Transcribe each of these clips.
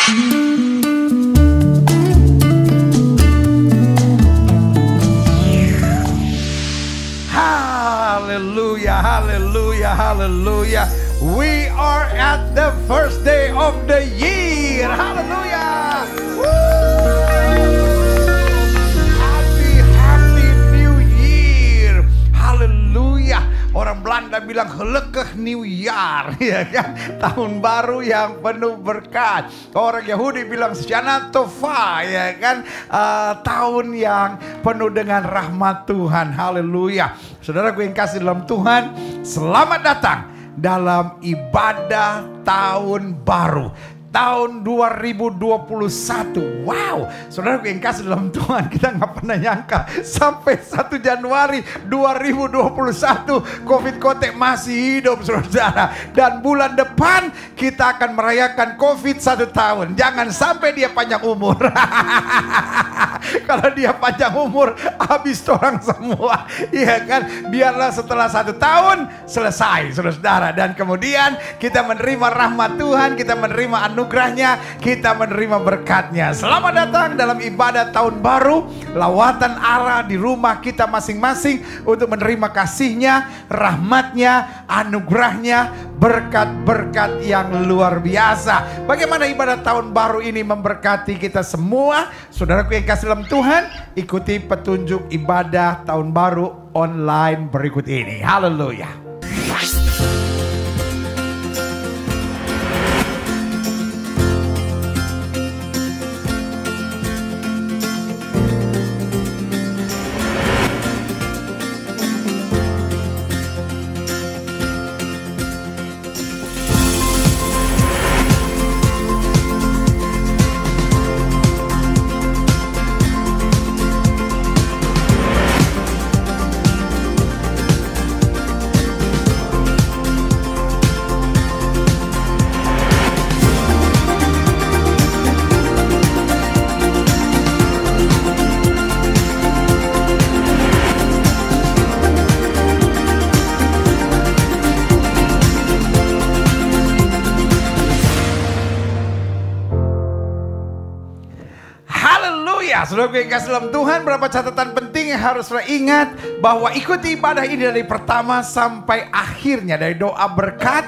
Hallelujah, hallelujah, hallelujah. We are at the first day of the year. Hallelujah. Happy New Year. Hallelujah. Orang Belanda bilang gelukkig nieuwjaar, ya kan? Tahun baru yang penuh berkat. Orang Yahudi bilang Shana Tova, ya kan? Tahun yang penuh dengan rahmat Tuhan. Haleluya. Saudara gue yang kasih dalam Tuhan, selamat datang dalam ibadah tahun baru. Tahun 2021. Wow, saudara yang kasih dalam Tuhan, kita nggak pernah nyangka sampai 1 Januari 2021 Covid Kotek masih hidup, saudara. Dan bulan depan kita akan merayakan Covid 1 tahun. Jangan sampai dia panjang umur. Kalau dia panjang umur, habis orang semua. Iya kan? Biarlah setelah 1 tahun selesai, saudara. Dan kemudian kita menerima rahmat Tuhan, kita menerima anugerahnya, kita menerima berkatnya. Selamat datang dalam ibadah tahun baru, lawatan Allah di rumah kita masing-masing untuk menerima kasihnya, rahmatnya, anugerahnya, berkat-berkat yang luar biasa. Bagaimana ibadah tahun baru ini memberkati kita semua? Saudaraku yang kasih dalam Tuhan, ikuti petunjuk ibadah tahun baru online berikut ini. Haleluya. Saudara yang kasih dalam Tuhan, berapa catatan penting yang harus saudara ingat, bahwa ikuti ibadah ini dari pertama sampai akhirnya, dari doa berkat,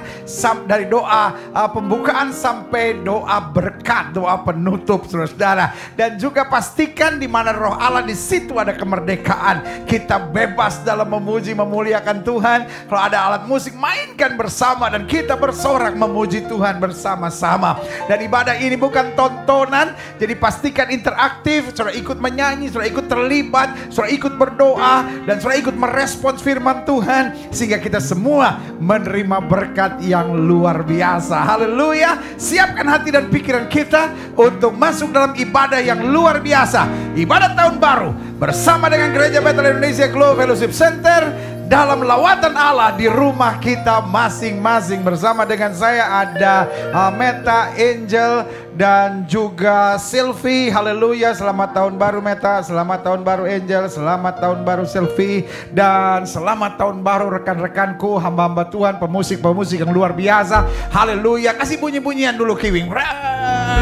dari doa pembukaan sampai doa berkat, doa penutup, saudara. Dan juga pastikan di mana Roh Allah, di situ ada kemerdekaan. Kita bebas dalam memuji, memuliakan Tuhan. Kalau ada alat musik, mainkan bersama dan kita bersorak memuji Tuhan bersama-sama. Dan ibadah ini bukan tontonan, jadi pastikan interaktif. Saudara ikut menyanyi, saudara ikut terlibat, saudara ikut berdoa, dan saudara ikut merespons firman Tuhan, sehingga kita semua menerima berkat yang luar biasa. Haleluya. Siapkan hati dan pikiran kita untuk masuk dalam ibadah yang luar biasa, ibadah tahun baru bersama dengan Gereja Bethel Indonesia Global Fellowship Center dalam lawatan Allah di rumah kita masing-masing. Bersama dengan saya ada Meta, Angel, dan juga Sylvie. Haleluya. Selamat tahun baru Meta, selamat tahun baru Angel, selamat tahun baru Sylvie, dan selamat tahun baru rekan-rekanku, hamba-hamba Tuhan, pemusik-pemusik yang luar biasa. Haleluya. Kasih bunyi-bunyian dulu Kiwing,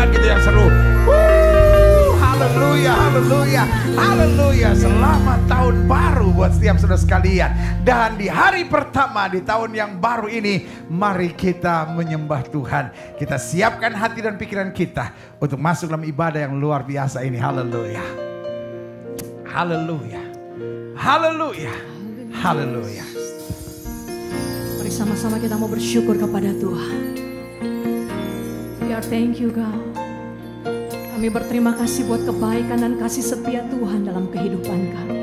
gitu yang seru. Haleluya, haleluya, haleluya. Selamat tahun baru buat setiap saudara sekalian. Dan di hari pertama di tahun yang baru ini, mari kita menyembah Tuhan. Kita siapkan hati dan pikiran kita untuk masuk dalam ibadah yang luar biasa ini. Haleluya, haleluya, haleluya, haleluya. Mari sama-sama kita mau bersyukur kepada Tuhan. We are thank you God. Kami berterima kasih buat kebaikan dan kasih setia Tuhan dalam kehidupan kami.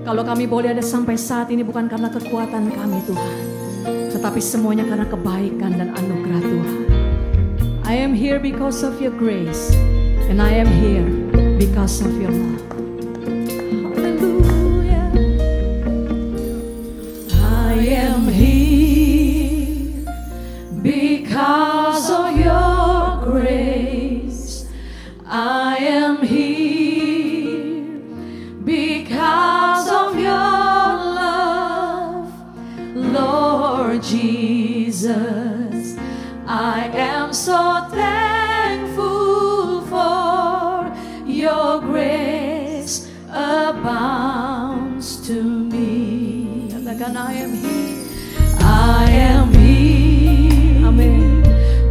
Kalau kami boleh ada sampai saat ini bukan karena kekuatan kami Tuhan, tetapi semuanya karena kebaikan dan anugerah Tuhan. I am here because of your grace, and I am here because of your love. Hallelujah. I am here because of your grace. I am here because of your love, Lord Jesus. I am so thankful. I am here. I am here. Amen.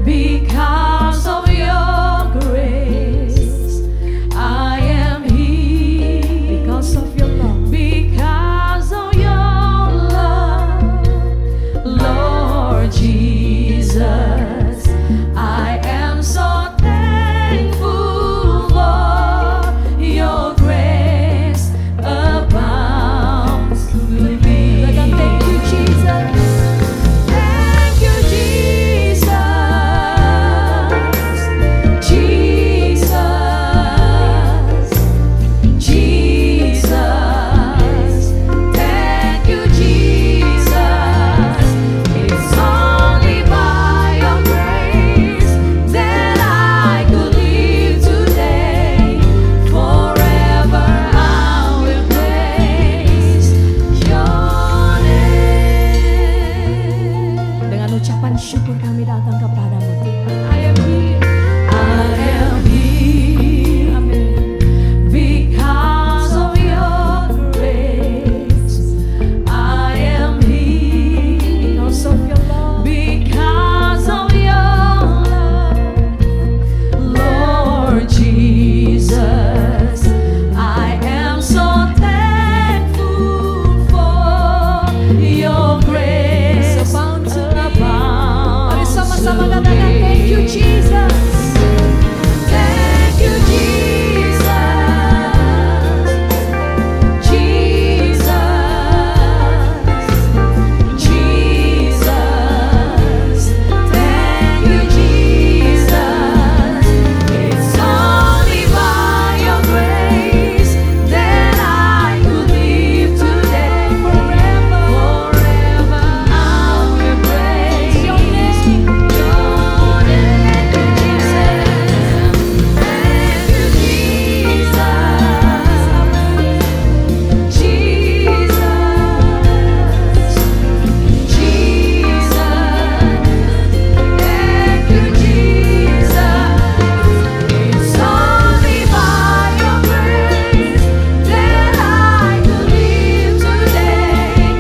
Because of your grace, I am here. Because of your love, because of your love, Lord Jesus, I am so thankful for your grace abounds to me. Thank you, Jesus. Thank you, Jesus. Jesus. Jesus. Thank you, Jesus. It's only by your grace that I could live today. Forever I will praise your name. Dengan ucapan syukur kami datang kepadamu Tuhan. I am here. I am here. Amen. Because of your grace, I am here. Because of your love, because of your love, Lord Jesus, I am so thankful for your grace abounds to me. Mari sama-sama katakan thank you Jesus. Thank you Jesus. Jesus. Jesus. Thank you Jesus. It's only by your grace that I could live today. Forever, forever I will praise your name. Your name, Jesus. Thank you, Jesus. Jesus. Thank you, Jesus. It's only by your grace that I could live today.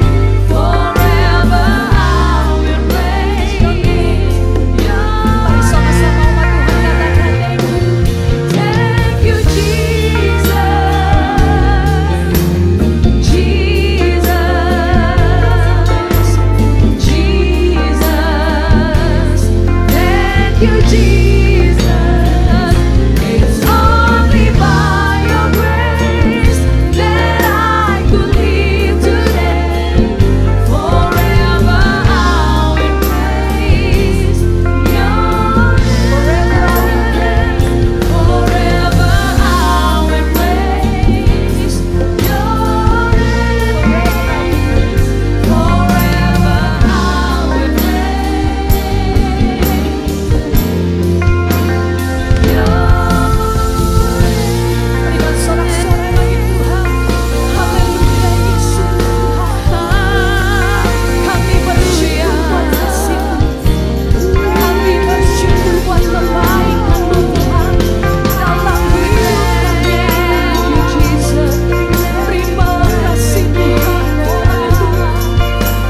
Forever I will praise your name. Mari sama-sama umat Tuhan katakan thank you Jesus. Jesus. Jesus. Thank you Jesus. It's only by your grace that I could live today. Forever I will praise your name. Forever I will praise your name. Forever I will berikan sorak-sorai bagi Tuhan. Haleluya Yesus Tuhan. Kami bersyukur buat kasih-Mu. Kami bersyukur buat kebaikan-Mu Tuhan dalam hidup kami. Thank you Jesus. Terimalah kasih Tuhan.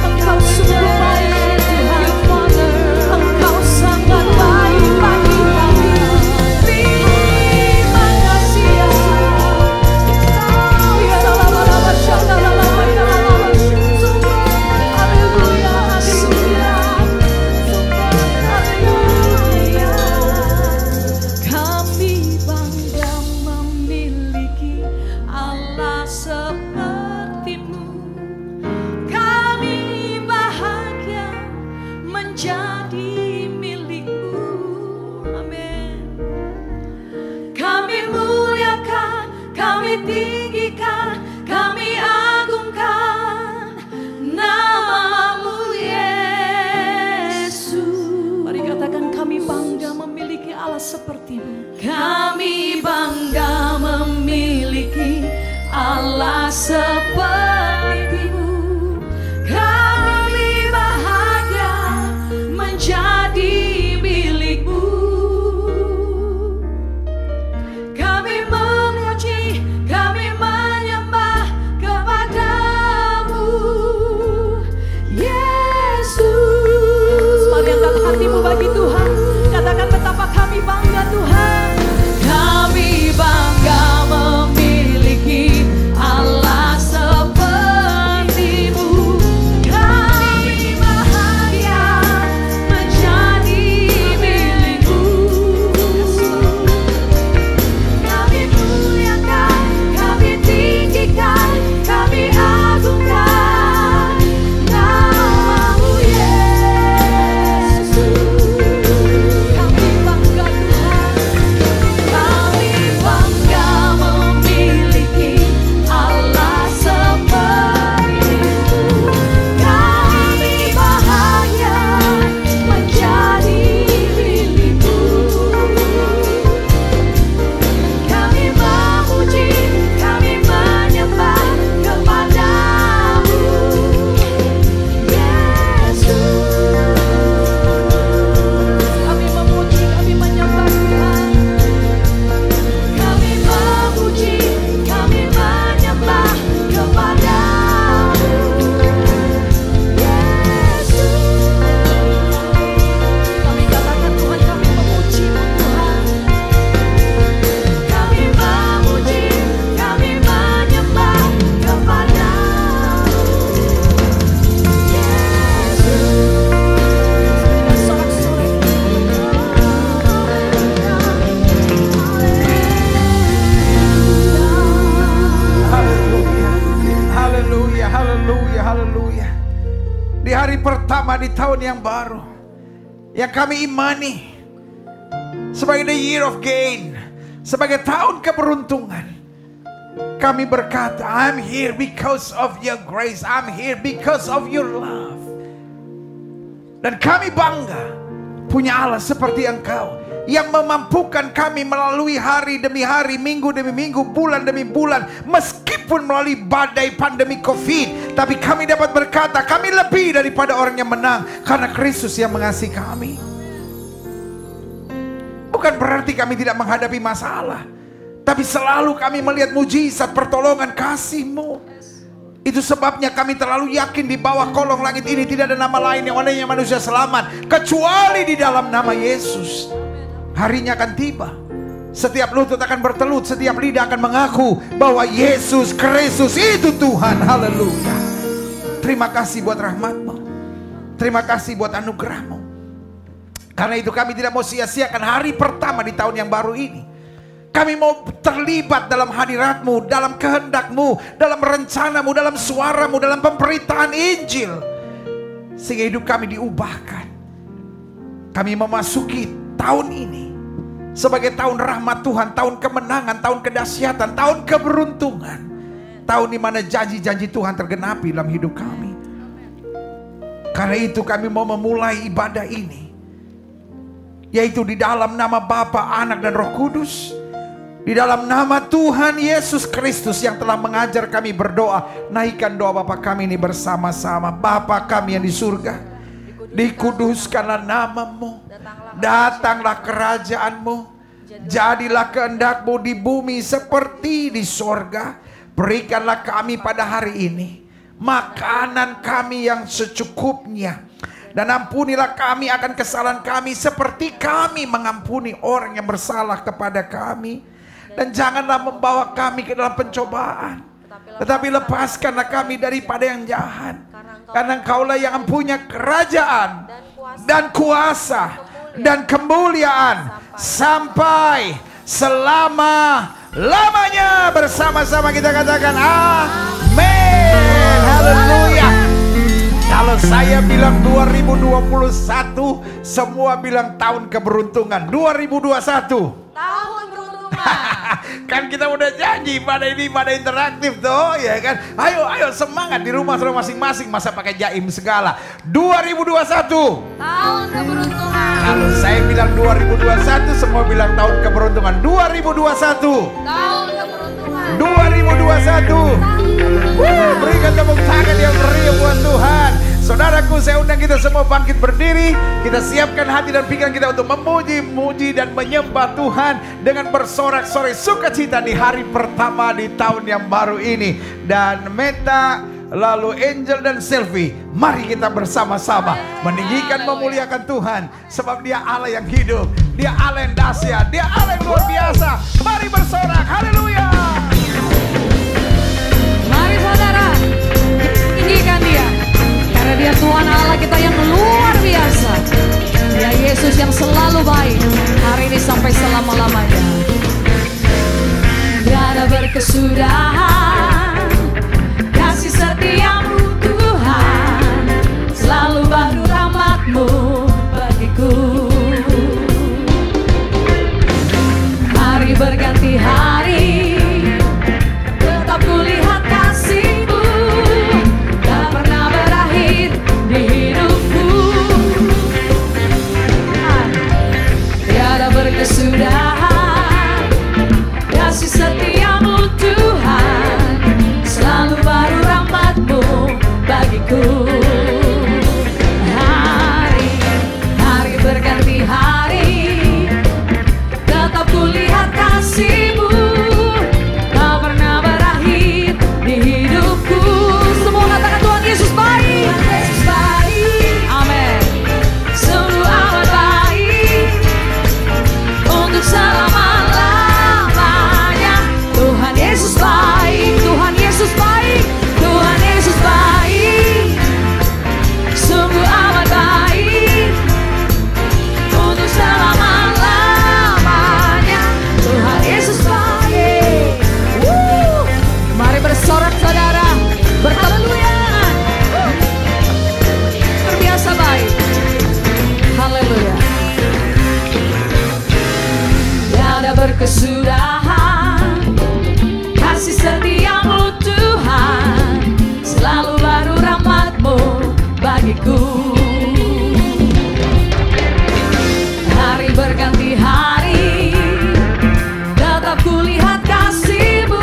Engkau sungguh baik Tuhan. Engkau sangat baik bagi kami. Terima kasih Kami bangga memiliki Allah seperti-Mu. Kami bahagia menjadi milik-Mu. Amin. Kami muliakan, kami tinggikan, kami agungkan nama-Mu Yesus. Mari katakan kami bangga memiliki Allah seperti-Mu. Kami bangga memiliki Allah seperti-Mu. Kami bahagia menjadi milik-Mu. Kami memuji, kami menyembah kepada-Mu. pertama di tahun yang baru, yang kami imani sebagai the year of gain, sebagai tahun keberuntungan. Kami berkata, I'm here because of your grace, I'm here because of your love. Dan kami bangga punya Allah seperti Engkau, yang memampukan kami melalui hari demi hari, minggu demi minggu, bulan demi bulan. Meskipun melalui badai pandemi COVID, tapi kami dapat berkata, kami lebih daripada orang yang menang, karena Kristus yang mengasihi kami. Bukan berarti kami tidak menghadapi masalah, tapi selalu kami melihat mujizat pertolongan kasih-Mu. Itu sebabnya kami terlalu yakin di bawah kolong langit ini tidak ada nama lain yang olehnya manusia selamat, kecuali di dalam nama Yesus. Harinya akan tiba, setiap lutut akan bertelut, setiap lidah akan mengaku bahwa Yesus Kristus itu Tuhan. Haleluya. Terima kasih buat rahmat-Mu, terima kasih buat anugerah-Mu. Karena itu kami tidak mau sia-siakan hari pertama di tahun yang baru ini. Kami mau terlibat dalam hadirat-Mu, dalam kehendak-Mu, dalam rencana-Mu, dalam suara-Mu, dalam pemberitaan Injil, sehingga hidup kami diubahkan. Kami memasuki tahun ini sebagai tahun rahmat Tuhan, tahun kemenangan, tahun kedahsyatan, tahun keberuntungan, tahun di mana janji-janji Tuhan tergenapi dalam hidup kami. Karena itu kami mau memulai ibadah ini, yaitu di dalam nama Bapa, Anak, dan Roh Kudus, di dalam nama Tuhan Yesus Kristus yang telah mengajar kami berdoa. Naikkan doa Bapa kami ini bersama-sama. Bapa kami yang di surga, dikuduskanlah nama-Mu, datanglah kerajaan-Mu, jadilah kehendak-Mu di bumi seperti di sorga. Berikanlah kami pada hari ini makanan kami yang secukupnya, dan ampunilah kami akan kesalahan kami seperti kami mengampuni orang yang bersalah kepada kami. Dan janganlah membawa kami ke dalam pencobaan, tetapi lepaskanlah kami daripada yang jahat. Karena Engkaulah yang mempunyai kerajaan dan kuasa dan kemuliaan sampai selama-lamanya. Bersama-sama kita katakan amin. Haleluya. Kalau saya bilang 2021, semua bilang tahun keberuntungan. 2021 tahun kan kita udah janji pada ini, pada interaktif tuh, ya kan? Ayo semangat di rumah masing-masing, masa pakai jaim segala. 2021 tahun keberuntungan. Kalau saya bilang 2021, semua bilang tahun keberuntungan. 2021 tahun keberuntungan. 2021. Berikan tepuk tangan yang meriah buat Tuhan. Saudaraku, saya undang kita semua bangkit berdiri. Kita siapkan hati dan pikiran kita untuk memuji dan menyembah Tuhan dengan bersorak-sorai sukacita di hari pertama di tahun yang baru ini. Dan Meta, lalu Angel dan Selfie, mari kita bersama-sama meninggikan, memuliakan Tuhan, sebab Dia Allah yang hidup, Dia Allah yang dahsyat, Dia Allah yang luar biasa. Mari bersorak, haleluya. Mari saudara, tinggikan Dia, karena Dia Tuhan Allah kita yang luar biasa. Dia Yesus yang selalu baik, hari ini sampai selama-lamanya. Tiada berkesudahan kasih setia-Mu Tuhan, selalu baru rahmat-Mu bagiku. Hari berganti hari, tetap kulihat kasih-Mu, tak pernah berakhir di hidupku. Tiada berkesudahan kasih setia-Mu Tuhan, selalu baru rahmat-Mu bagiku. Hari berganti hari, tetap kulihat kasih-Mu, berkesudahan. Kasih setiamu Tuhan, selalu baru rahmat-Mu bagiku. Hari berganti hari, tetap kulihat kasih-Mu,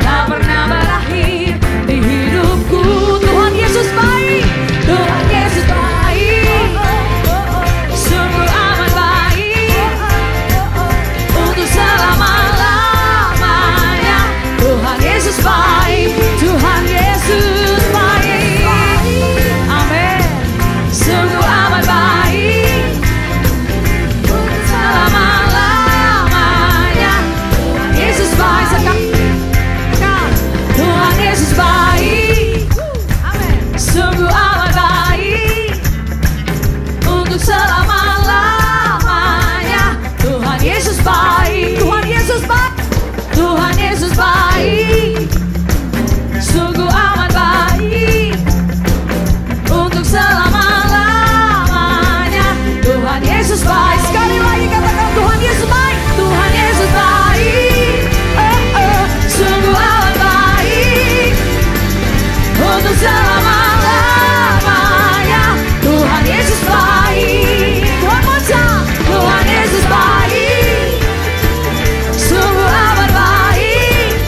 tak pernah berakhir di hidupku. Tuhan Yesus baik, Tuhan Yesus baik, sungguh amat baik, untuk selama-lamanya. Tuhan Yesus baik, Tuhan Yesus baik, amin. Sungguh amat baik, untuk selama-lamanya. Tuhan Yesus baik, sekarang Tuhan Yesus baik, amin. Sungguh amat baik, untuk selama-lamanya. Tuhan Yesus baik, Tuhan Yesus baik, Tuhan Yesus baik, sungguh amat baik, untuk selama-lamanya. Tuhan Yesus baik. Sekali lagi katakan Tuhan Yesus baik, Tuhan Yesus baik, sungguh amat baik, untuk selama-lamanya. Tuhan Yesus baik. One more time. Tuhan Yesus baik, sungguh amat baik,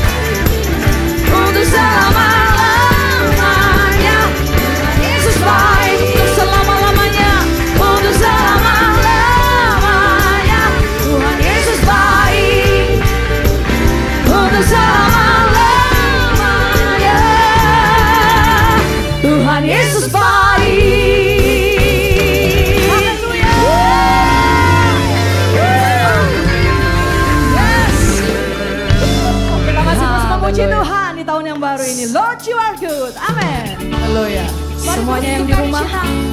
untuk selama-lamanya. Tuhan Yesus baik, untuk selama-lamanya, untuk selama-lamanya. Tuhan Yesus baik, untuk selama-lamanya. Tuhan Yesus baik. Haleluya. Yes. Kita masih terus memuji Tuhan di tahun yang baru ini. Lord, you are good. Amin. Haleluya. Semuanya yang di rumah,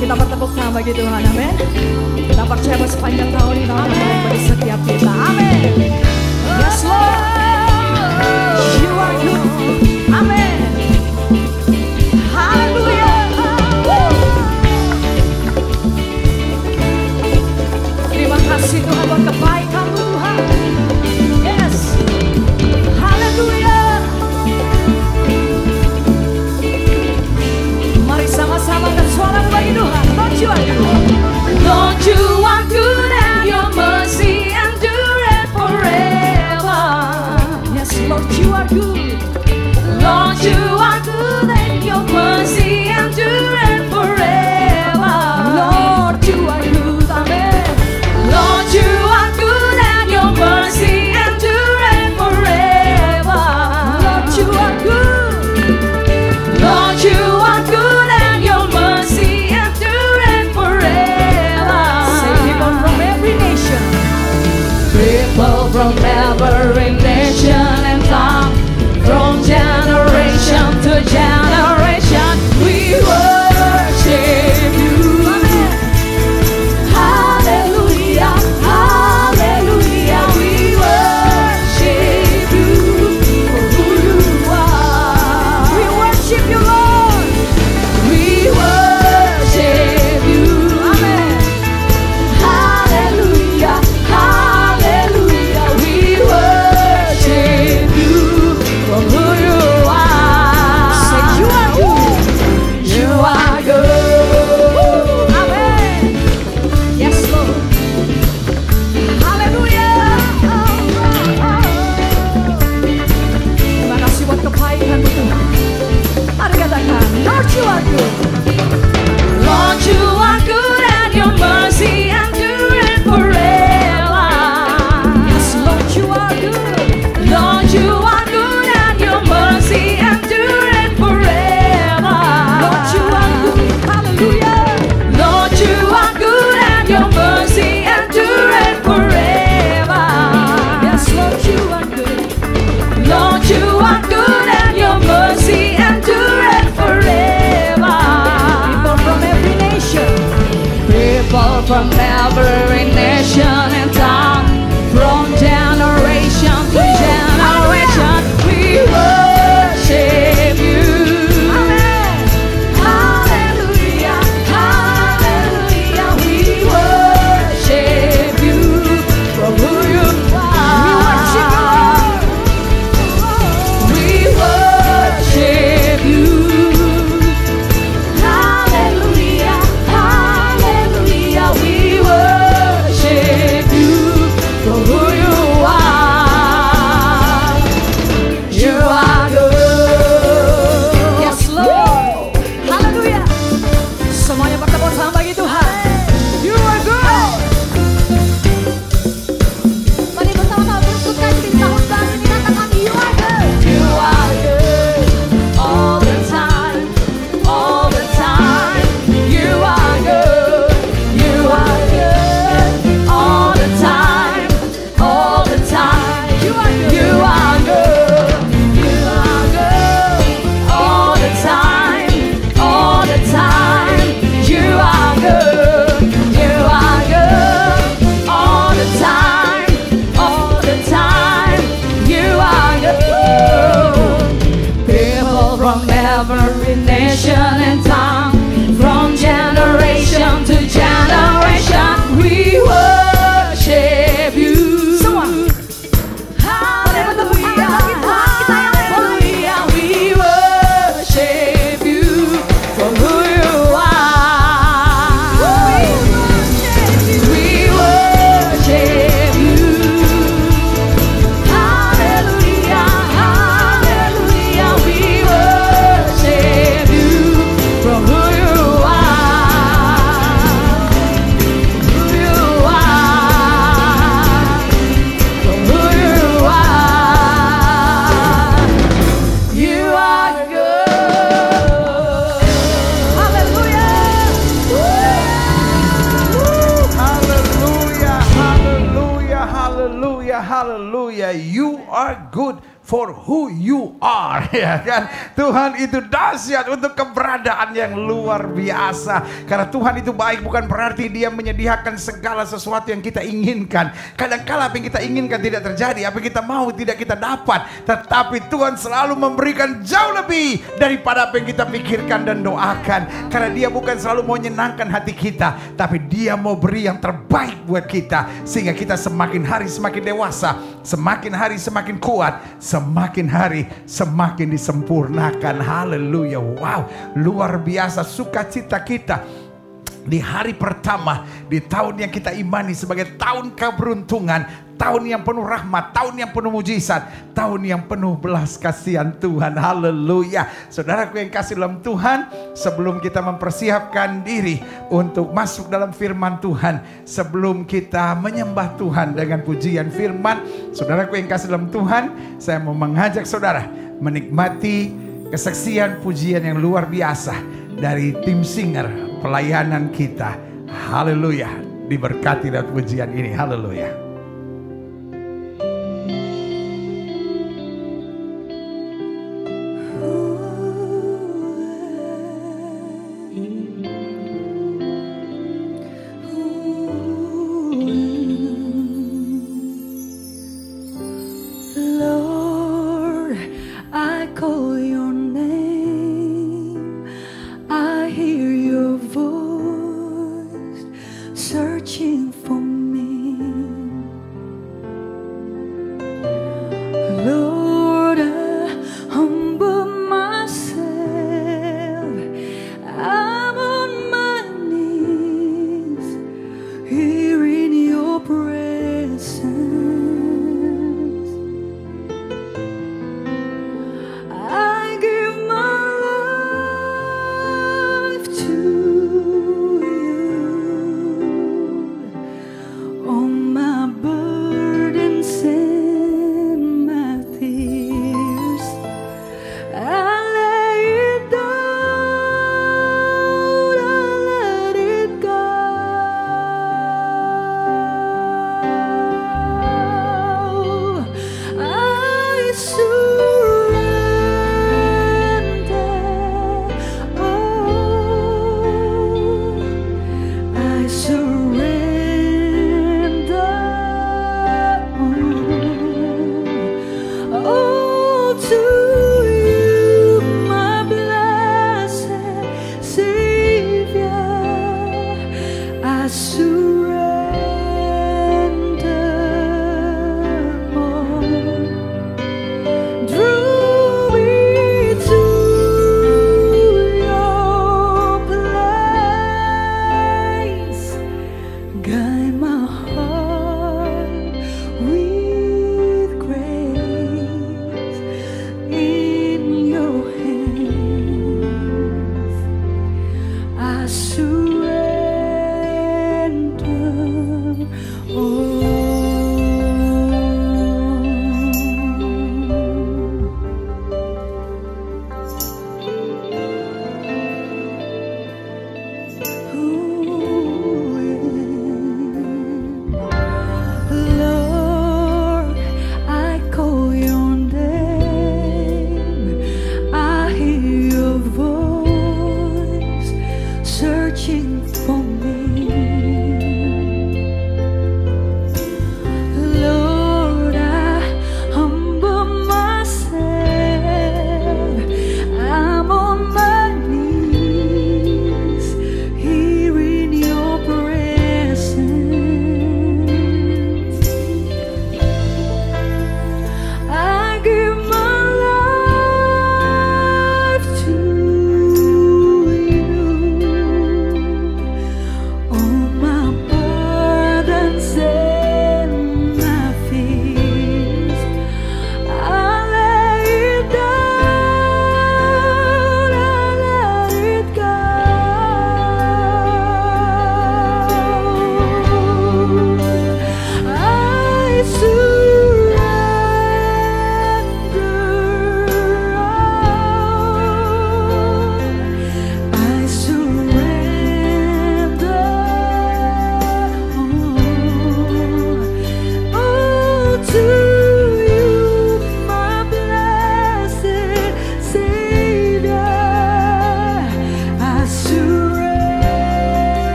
kita bertepuk tangan bagi Tuhan. Amin. Kita percaya bahwa sepanjang tahun ini tahun yang baik bagi setiap kita. Amin. Yes, Lord. You are good. Amin. Haleluya. Terima kasih Tuhan buat kebaikan-Mu Tuhan. Yes. Haleluya. Mari sama-sama dan suara-Mu bagi Tuhan. Lord, you are good. Lord, you are good and your mercy endureth forever. Yes, Lord, you are good. Lord, you are good and your mercy endureth forever. Lord, you are good. Amen. Lord, you are good and your mercy endureth forever. Lord, you are good. Lord, you are good and your mercy endureth forever. Say people from every nation. People from every nation and tongue, from generation to generation, we worship you. Hallelujah, hallelujah, we worship you for who you are. We worship you, Lord. We worship you. Amen. Hallelujah, hallelujah, we worship nation and tongue, from generation to generation, we worship you. Semua. Hallelujah, hallelujah, we worship you for who you are. We worship you. Hallelujah, hallelujah, we worship you for who you are. Who you are. For who you are. You are good. Hallelujah. Hallelujah, hallelujah, hallelujah, hallelujah. You are good for who you are. Ya kan? Tuhan itu dahsyat untuk keberadaan yang luar biasa. Karena Tuhan itu baik bukan berarti Dia menyediakan segala sesuatu yang kita inginkan. Kadang-kala apa yang kita inginkan tidak terjadi, apa yang kita mau tidak kita dapat. Tetapi Tuhan selalu memberikan jauh lebih daripada apa yang kita pikirkan dan doakan. Karena Dia bukan selalu mau menyenangkan hati kita, tapi Dia mau beri yang terbaik buat kita. Sehingga kita semakin hari semakin dewasa, semakin hari semakin kuat, semakin hari semakin disempurnakan. Haleluya. Wow, luar biasa sukacita kita di hari pertama, di tahun yang kita imani sebagai tahun keberuntungan, tahun yang penuh rahmat, tahun yang penuh mujizat, tahun yang penuh belas kasihan Tuhan. Haleluya. Saudaraku yang kasih dalam Tuhan, sebelum kita mempersiapkan diri untuk masuk dalam firman Tuhan, sebelum kita menyembah Tuhan dengan pujian firman, saudaraku yang kasih dalam Tuhan, saya mau mengajak saudara menikmati kesaksian pujian yang luar biasa dari tim singer pelayanan kita. Haleluya. Diberkati dalam pujian ini. Haleluya. Lord, I call your name. I hear your voice searching for me.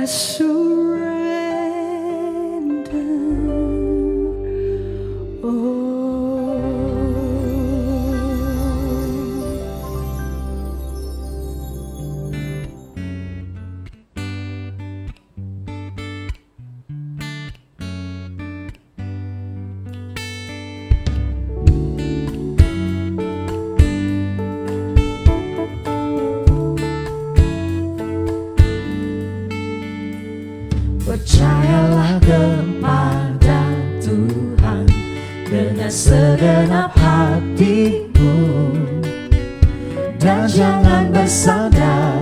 surrender. Oh. Percayalah kepada Tuhan dengan segenap hatimu, dan jangan bersandar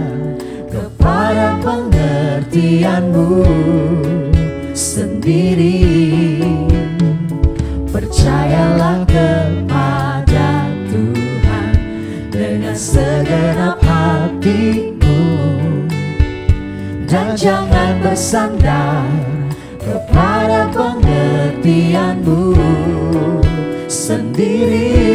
kepada pengertianmu sendiri. Percayalah kepada Tuhan dengan segenap hatimu, dan jangan bersandar kepada pengertianmu sendiri.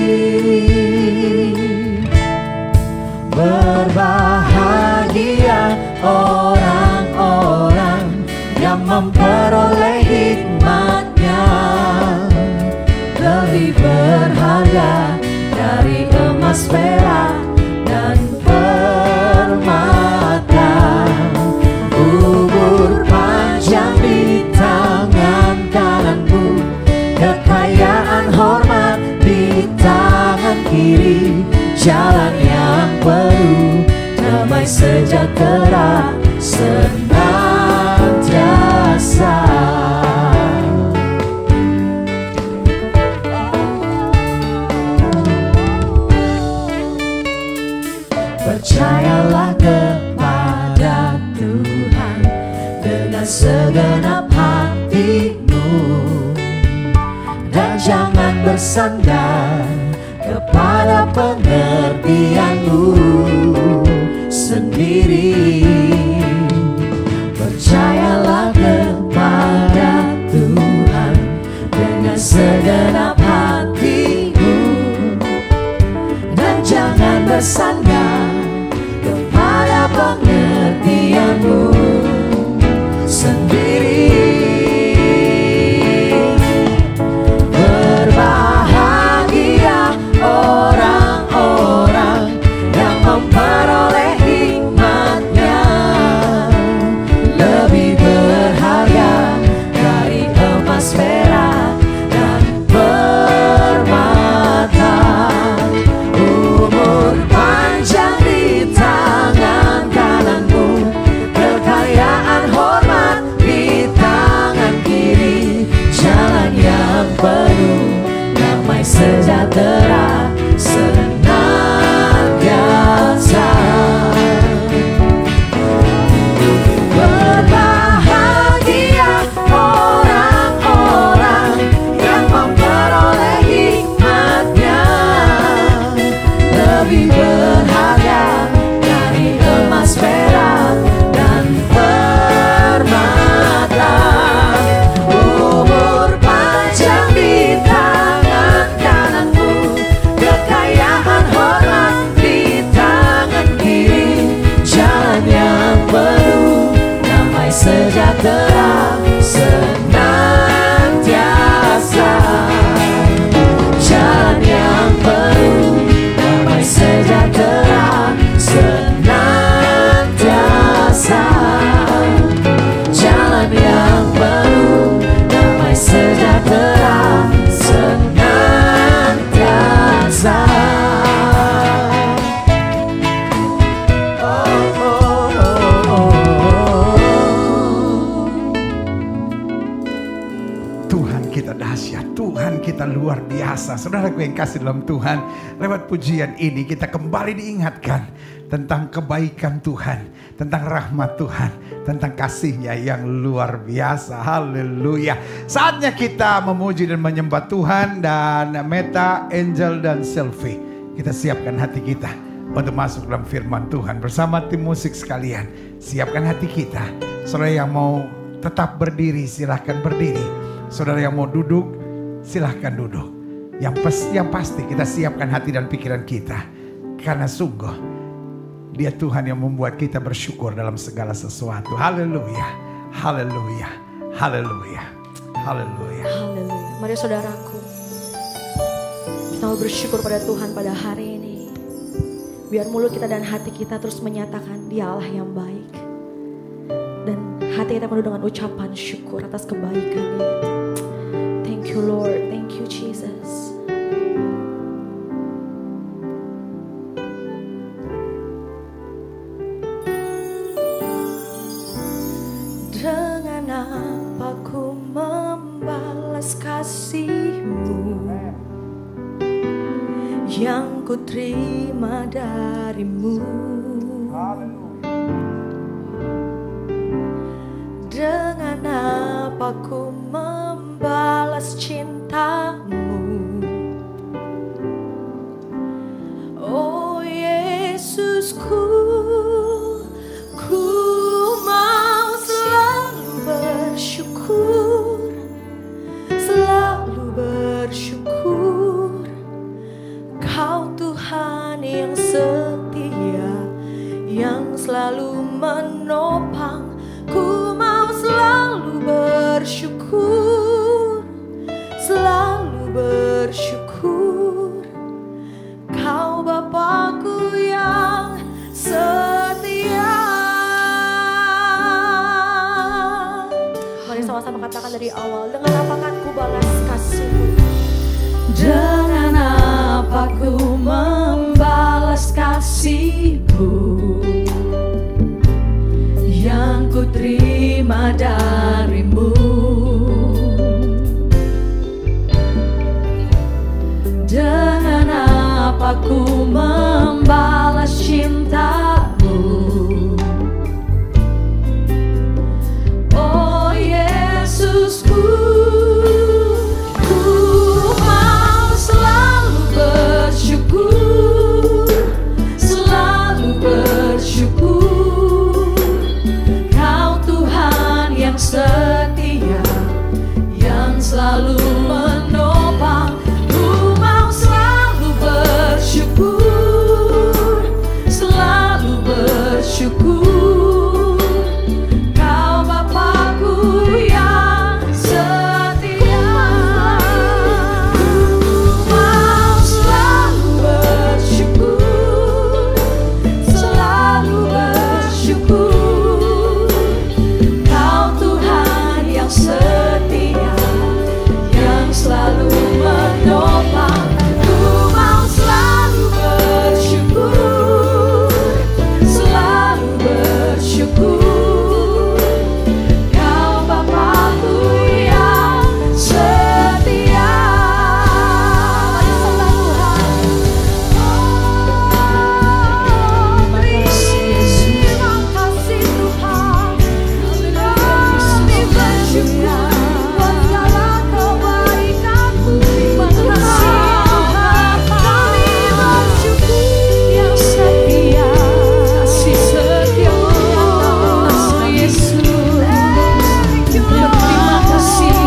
Berbahagia orang-orang yang memperoleh hikmat-Nya, lebih berharga dari emas, perak, dan permata. Umur panjang di tangan kananmu, kekayaan hormat di tangan kiri, jalan yang penuh damai sejahtera senantiasa. Percayalah kepada Tuhan dengan segenap hatimu, dan jangan bersandar kepada pengertianmu sendiri. Percayalah kepada Tuhan dengan segenap hatimu, dan jangan bersandar kepada pengertianmu sendiri. Berbahagia orang-orang yang memperoleh hikmat-Nya, lebih berharga dari emas, perak, dan permata. Umur panjang di tangan kananmu, kekayaan hormat di tangan kiri, jalan yang penuh damai sejahtera senantiasa. Berbahagia orang-orang yang memperoleh hikmat-Nya, lebih berharga dari emas, perak, dan permata. Umur panjang di tangan kananmu, kekayaan hormat di tangan kiri, jalan yang penuh damai sejahtera senantiasa. Jalan yang penuh damai sejahtera senantiasa. Jalan yang penuh damai sejahtera senantiasa. Tuhan kita dahsyat, Tuhan kita luar biasa. Saudaraku yang kasih dalam Tuhan, lewat pujian ini kita kembali diingatkan tentang kebaikan Tuhan, tentang rahmat Tuhan, tentang kasih-Nya yang luar biasa. Haleluya. Saatnya kita memuji dan menyembah Tuhan. Dan Meta, Angel, dan Selfie, kita siapkan hati kita untuk masuk dalam firman Tuhan bersama tim musik sekalian. Siapkan hati kita. Saudara yang mau tetap berdiri, silahkan berdiri. Saudara yang mau duduk, silahkan duduk. Yang pasti kita siapkan hati dan pikiran kita, karena sungguh Dia Tuhan yang membuat kita bersyukur dalam segala sesuatu. Haleluya, haleluya, haleluya, haleluya. Haleluya. Mari saudaraku, kita mau bersyukur pada Tuhan pada hari ini. Biar mulut kita dan hati kita terus menyatakan Dia Allah yang baik. Dan hati kita penuh dengan ucapan syukur atas kebaikan-Nya. Thank you Lord, thank you Jesus. Dengan apa ku membalas kasih-Mu yang ku terima dari-Mu? Dengan apa ku membalas cinta-Mu? Oh Yesusku, ku mau selalu bersyukur, selalu bersyukur. Kau Tuhan yang setia, yang selalu menopang. Ku mau selalu bersyukur, selalu bersyukur. Kau Bapakku yang setia. Mari sama-sama katakan dari awal. Dengan apa kan ku balas kasih-Mu? Dengan apa ku membalas kasih-Mu yang ku terima dari-Mu? Dengan apa ku membalas cinta-Mu? Oh Yesusku, ku mau selalu bersyukur, selalu bersyukur. Kau Tuhan yang setia, yang selalu menopang. Ku mau selalu bersyukur, selalu bersyukur. Kau Bapakku yang setia. Ku mau selalu bersyukur, selalu bersyukur. Kau Tuhan yang setia, yang selalu menopang. Ku mau selalu bersyukur, selalu bersyukur. Kau Bapakku yang setia. Mari sembah Tuhan. Terima kasih Tuhan. Kami bersyukur buat segala kebaikan-Mu. Terima kasih Tuhan. Kami bersyukur yang setia, kasih setia-Mu Yesus. Terima kasih.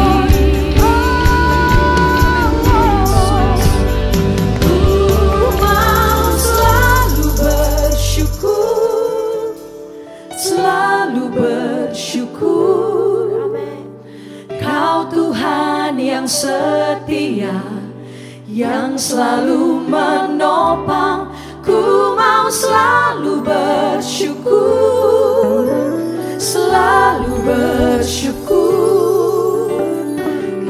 Ku mau selalu bersyukur, selalu bersyukur. Kau Tuhan yang setia, yang selalu menopang. Ku mau selalu bersyukur, selalu bersyukur.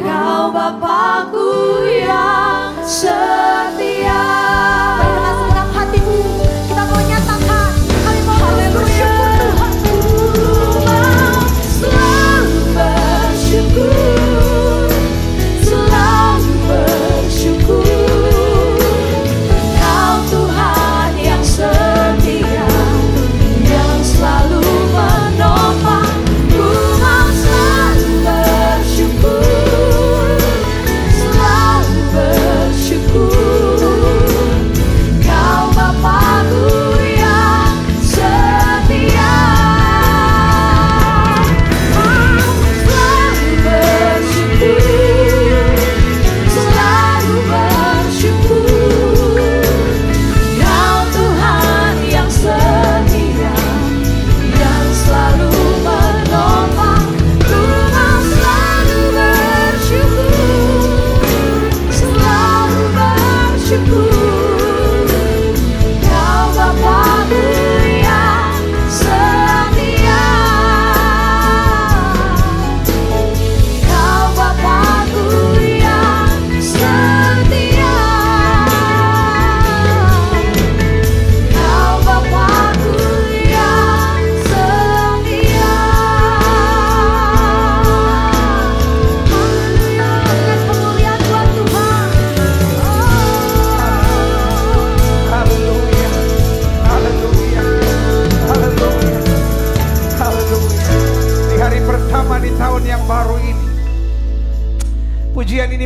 Kau Bapakku yang setia. Dengan segenap hatimu kita mau nyatakan, kami mau bersyukur Tuhan. Ku mau selalu bersyukur, selalu bersyukur. Kau Tuhan yang setia, yang selalu menopang. Ku mau selalu bersyukur, selalu bersyukur.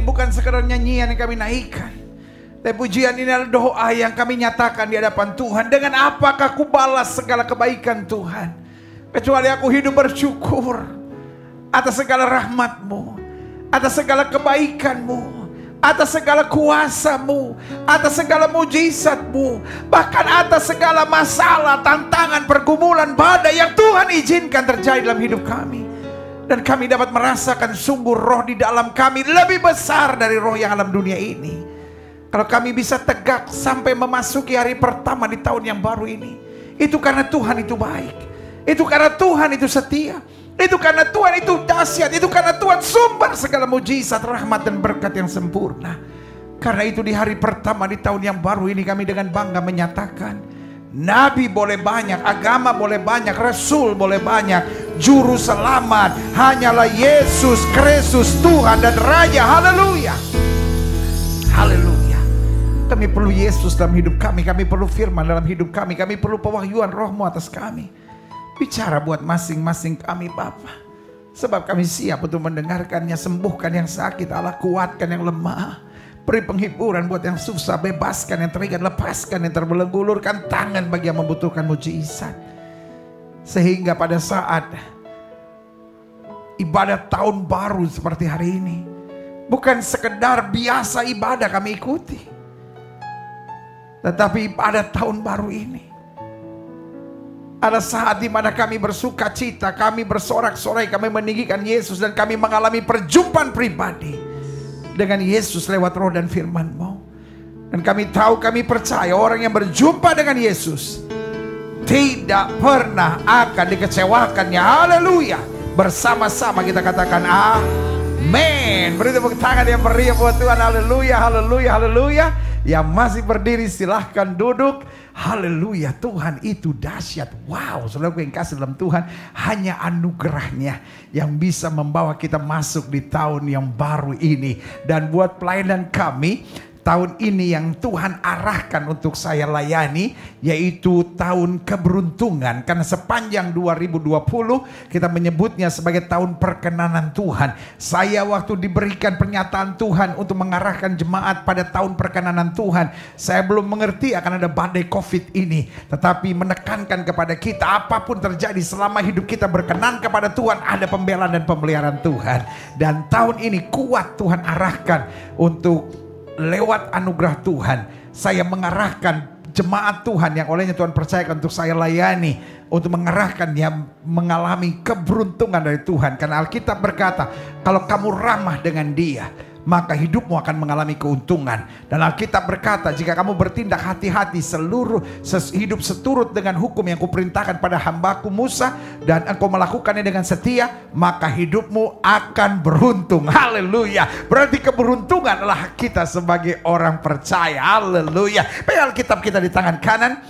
bukan sekadar nyanyian yang kami naikkan. Tapi pujian ini adalah doa yang kami nyatakan di hadapan Tuhan. Dengan apakah aku balas segala kebaikan Tuhan? Kecuali aku hidup bersyukur atas segala rahmat-Mu, atas segala kebaikan-Mu, atas segala kuasa-Mu, atas segala mujizat-Mu, bahkan atas segala masalah, tantangan, pergumulan, badai yang Tuhan izinkan terjadi dalam hidup kami. Dan kami dapat merasakan sungguh roh di dalam kami lebih besar dari roh yang alam dunia ini. Kalau kami bisa tegak sampai memasuki hari pertama di tahun yang baru ini, itu karena Tuhan itu baik, itu karena Tuhan itu setia, itu karena Tuhan itu dahsyat, itu karena Tuhan sumber segala mujizat, rahmat dan berkat yang sempurna. Karena itu di hari pertama di tahun yang baru ini kami dengan bangga menyatakan, nabi boleh banyak, agama boleh banyak, rasul boleh banyak, juru selamat hanyalah Yesus Kristus, Tuhan dan Raja. Haleluya. Haleluya. Kami perlu Yesus dalam hidup kami, kami perlu firman dalam hidup kami, kami perlu pewahyuan roh-Mu atas kami. Bicara buat masing-masing kami Bapa, sebab kami siap untuk mendengarkannya. Sembuhkan yang sakit Allah, kuatkan yang lemah, beri penghiburan buat yang susah, bebaskan yang terikat, lepaskan yang terbelenggu, ulurkan tangan bagi yang membutuhkan mujizat. Sehingga pada saat ibadah tahun baru seperti hari ini, bukan sekedar biasa ibadah kami ikuti, tetapi ibadah tahun baru ini ada saat di mana kami bersuka cita, kami bersorak-sorai, kami meninggikan Yesus, dan kami mengalami perjumpaan pribadi dengan Yesus lewat roh dan firman-Mu. Dan kami tahu, kami percaya orang yang berjumpa dengan Yesus tidak pernah akan dikecewakannya. Haleluya. Bersama-sama kita katakan amin. Beri tepuk tangan yang meriah buat Tuhan. Haleluya, haleluya, haleluya. Yang masih berdiri silahkan duduk. Haleluya, Tuhan itu dahsyat. Wow, saudaraku yang kasih dalam Tuhan, hanya anugerahnya yang bisa membawa kita masuk di tahun yang baru ini. Dan buat pelayanan kami, tahun ini yang Tuhan arahkan untuk saya layani, yaitu tahun keberuntungan. Karena sepanjang 2020 kita menyebutnya sebagai tahun perkenanan Tuhan. Saya waktu diberikan pernyataan Tuhan untuk mengarahkan jemaat pada tahun perkenanan Tuhan, saya belum mengerti akan ada badai COVID ini. Tetapi menekankan kepada kita, apapun terjadi selama hidup kita berkenan kepada Tuhan, ada pembelaan dan pemeliharaan Tuhan. Dan tahun ini kuat Tuhan arahkan untuk lewat anugerah Tuhan, saya mengarahkan jemaat Tuhan yang olehnya Tuhan percayakan untuk saya layani, untuk mengarahkan yang mengalami keberuntungan dari Tuhan. Karena Alkitab berkata, kalau kamu ramah dengan Dia, maka hidupmu akan mengalami keuntungan. Dan Alkitab berkata, jika kamu bertindak hati-hati seluruh hidup seturut dengan hukum yang kuperintahkan pada hambaku Musa, dan engkau melakukannya dengan setia, maka hidupmu akan beruntung. Haleluya. Berarti keberuntungan adalah kita sebagai orang percaya. Haleluya. Baik, Alkitab kita di tangan kanan,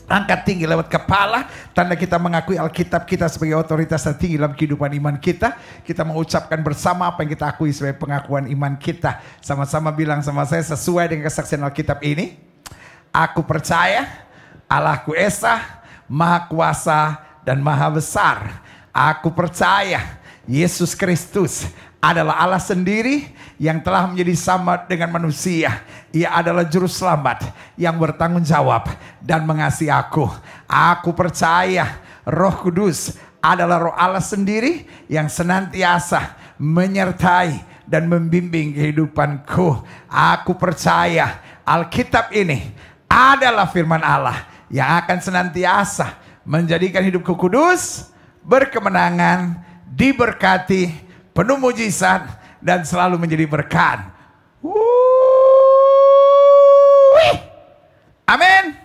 angkat tinggi lewat kepala, tanda kita mengakui Alkitab kita sebagai otoritas tertinggi dalam kehidupan iman kita. Kita mengucapkan bersama apa yang kita akui sebagai pengakuan iman kita. Sama-sama bilang sama saya sesuai dengan kesaksian Alkitab ini. Aku percaya Allahku Esa, Maha Kuasa dan Maha Besar. Aku percaya Yesus Kristus adalah Allah sendiri yang telah menjadi sama dengan manusia. Ia adalah juru selamat yang bertanggung jawab dan mengasihi aku. Aku percaya Roh Kudus adalah Roh Allah sendiri yang senantiasa menyertai dan membimbing kehidupanku. Aku percaya Alkitab ini adalah firman Allah yang akan senantiasa menjadikan hidupku kudus, berkemenangan, diberkati, penuh mujizat, dan selalu menjadi berkat. Amin.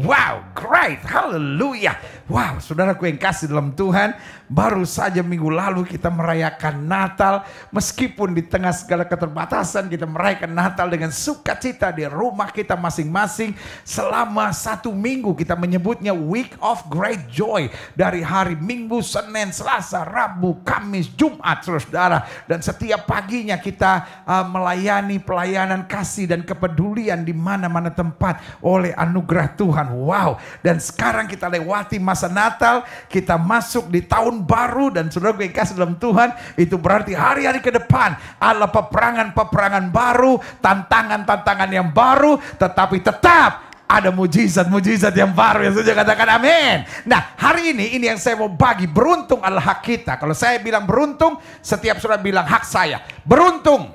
Wow, great, haleluya. Wow, saudaraku yang kasih dalam Tuhan, baru saja minggu lalu kita merayakan Natal. Meskipun di tengah segala keterbatasan, kita merayakan Natal dengan sukacita di rumah kita masing-masing. Selama 1 minggu kita menyebutnya Week of Great Joy. Dari hari Minggu, Senin, Selasa, Rabu, Kamis, Jumat, saudara. Dan setiap paginya kita melayani pelayanan kasih dan kepedulian di mana-mana tempat oleh anugerah Tuhan. Wow, Dan sekarang kita lewati masa Natal, kita masuk di tahun baru. Dan saudara gue kasih dalam Tuhan, itu berarti hari-hari ke depan adalah peperangan-peperangan baru, tantangan-tantangan yang baru, tetapi tetap ada mujizat-mujizat yang baru. Yang saja katakan amin. Nah, hari ini yang saya mau bagi, beruntung adalah hak kita. Kalau saya bilang beruntung, setiap saudara bilang hak saya. Beruntung.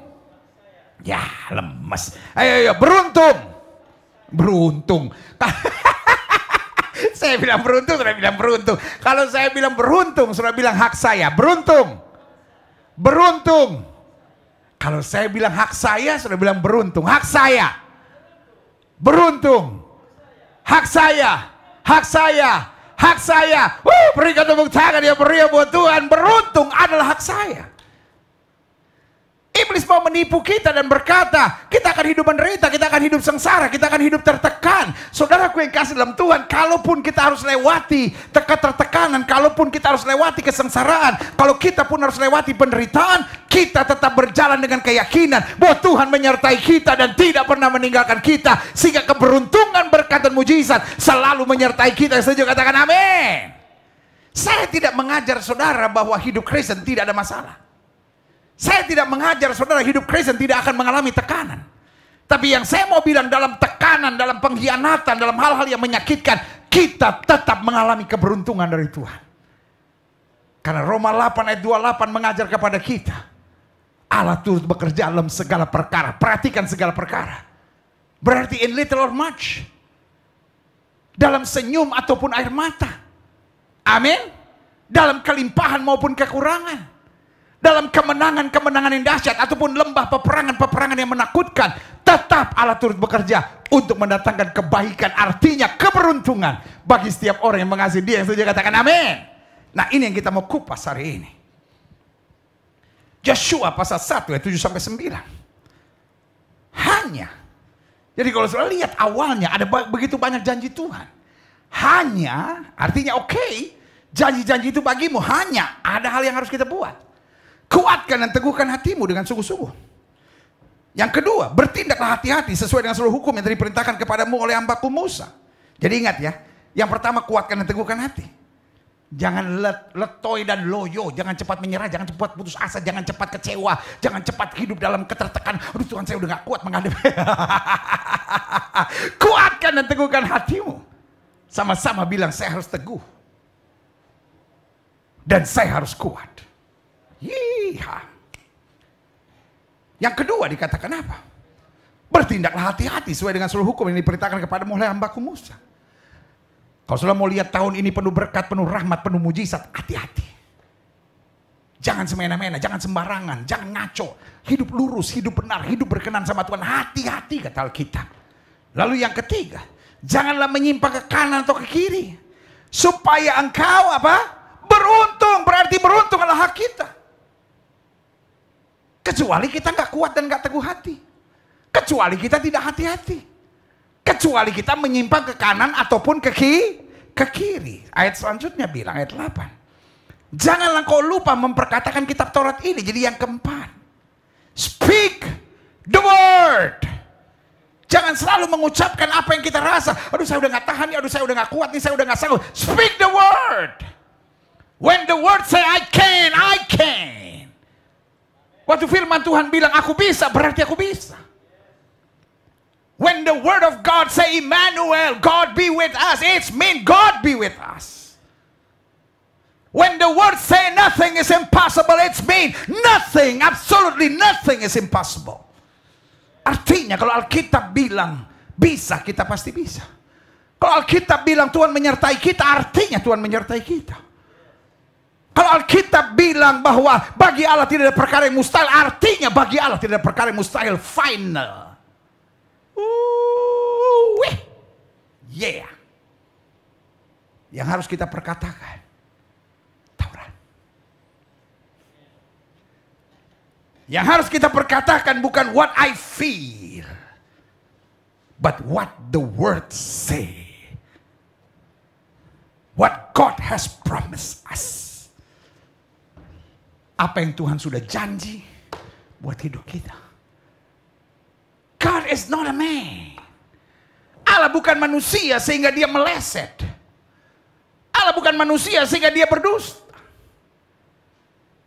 Ya, lemes. Ayo, beruntung. Beruntung. Saya bilang beruntung, saudara bilang beruntung. Kalau saya bilang beruntung, saudara bilang hak saya. Beruntung. Beruntung. Kalau saya bilang hak saya, saudara bilang beruntung. Hak saya. Beruntung. Hak saya. Hak saya. Hak saya. Berikan tepuk tangan yang meriah buat Tuhan. Beruntung adalah hak saya. Iblis mau menipu kita dan berkata, kita akan hidup menderita, kita akan hidup sengsara, kita akan hidup tertekan. Saudaraku yang kasih dalam Tuhan, kalaupun kita harus lewati tertekanan, kalaupun kita harus lewati kesengsaraan, kalau kita pun harus lewati penderitaan, kita tetap berjalan dengan keyakinan bahwa Tuhan menyertai kita dan tidak pernah meninggalkan kita. Sehingga keberuntungan, berkat dan mujizat selalu menyertai kita. Setuju katakan amin. Saya tidak mengajar saudara bahwa hidup Kristen tidak ada masalah. Saya tidak mengajar saudara hidup Kristen tidak akan mengalami tekanan. Tapi yang saya mau bilang, dalam tekanan, dalam pengkhianatan, dalam hal-hal yang menyakitkan, kita tetap mengalami keberuntungan dari Tuhan. Karena Roma 8 ayat 28 mengajar kepada kita, Allah turut bekerja dalam segala perkara. Perhatikan segala perkara. Berarti in little or much. Dalam senyum ataupun air mata. Amin. Dalam kelimpahan maupun kekurangan. Dalam kemenangan-kemenangan yang dahsyat ataupun lembah peperangan-peperangan yang menakutkan, tetap Allah turut bekerja untuk mendatangkan kebaikan, artinya keberuntungan bagi setiap orang yang mengasihi Dia. Yang setuju katakan amin. Nah, ini yang kita mau kupas hari ini. Joshua pasal 1 ayat 7 sampai 9. Hanya. Jadi kalau saudara lihat awalnya ada begitu banyak janji Tuhan. Hanya artinya janji-janji itu bagimu, hanya ada hal yang harus kita buat. Kuatkan dan teguhkan hatimu dengan sungguh-sungguh. Yang kedua, bertindaklah hati-hati sesuai dengan seluruh hukum yang diperintahkan kepadamu oleh hambaku Musa. Jadi ingat ya, yang pertama kuatkan dan teguhkan hati. Jangan letoi dan loyo, jangan cepat menyerah, jangan cepat putus asa, jangan cepat kecewa, jangan cepat hidup dalam ketertekan. Aduh Tuhan, saya udah gak kuat menghadapi. Kuatkan dan teguhkan hatimu. Sama-sama bilang, saya harus teguh. Dan saya harus kuat. Yiha. Yang kedua dikatakan apa? Bertindaklah hati-hati sesuai dengan seluruh hukum yang diperintahkan kepadamu oleh hambaku Musa. Kalau sudah mau lihat tahun ini penuh berkat, penuh rahmat, penuh mujizat, hati-hati. Jangan semena-mena, jangan sembarangan, jangan ngaco. Hidup lurus, hidup benar, hidup berkenan sama Tuhan. Hati-hati kata Alkitab. Lalu yang ketiga, janganlah menyimpang ke kanan atau ke kiri. Supaya engkau beruntung. Berarti beruntung adalah hak kita. Kecuali kita nggak kuat dan nggak teguh hati. Kecuali kita tidak hati-hati. Kecuali kita menyimpang ke kanan ataupun ke kiri. Ayat selanjutnya bilang, ayat 8. Janganlah kau lupa memperkatakan kitab Taurat ini. Jadi yang keempat. Speak the word. Jangan selalu mengucapkan apa yang kita rasa. Aduh saya udah nggak tahan nih, aduh saya udah nggak kuat nih, saya udah nggak sanggup. Speak the word. When the word say I can, I can. Waktu firman Tuhan bilang aku bisa, berarti aku bisa. When the word of God say Emmanuel, God be with us, it's mean God be with us. When the word say nothing is impossible, it's mean nothing, absolutely nothing is impossible. Artinya kalau Alkitab bilang bisa, kita pasti bisa. Kalau Alkitab bilang Tuhan menyertai kita, artinya Tuhan menyertai kita. Kalau Alkitab bilang bahwa bagi Allah tidak ada perkara yang mustahil, artinya bagi Allah tidak ada perkara yang mustahil. Final. Yeah. Yang harus kita perkatakan Taurat. Yang harus kita perkatakan bukan what I feel, but what the word say. What God has promised us. Apa yang Tuhan sudah janji buat hidup kita. God is not a man. Allah bukan manusia sehingga dia meleset. Allah bukan manusia sehingga dia berdusta.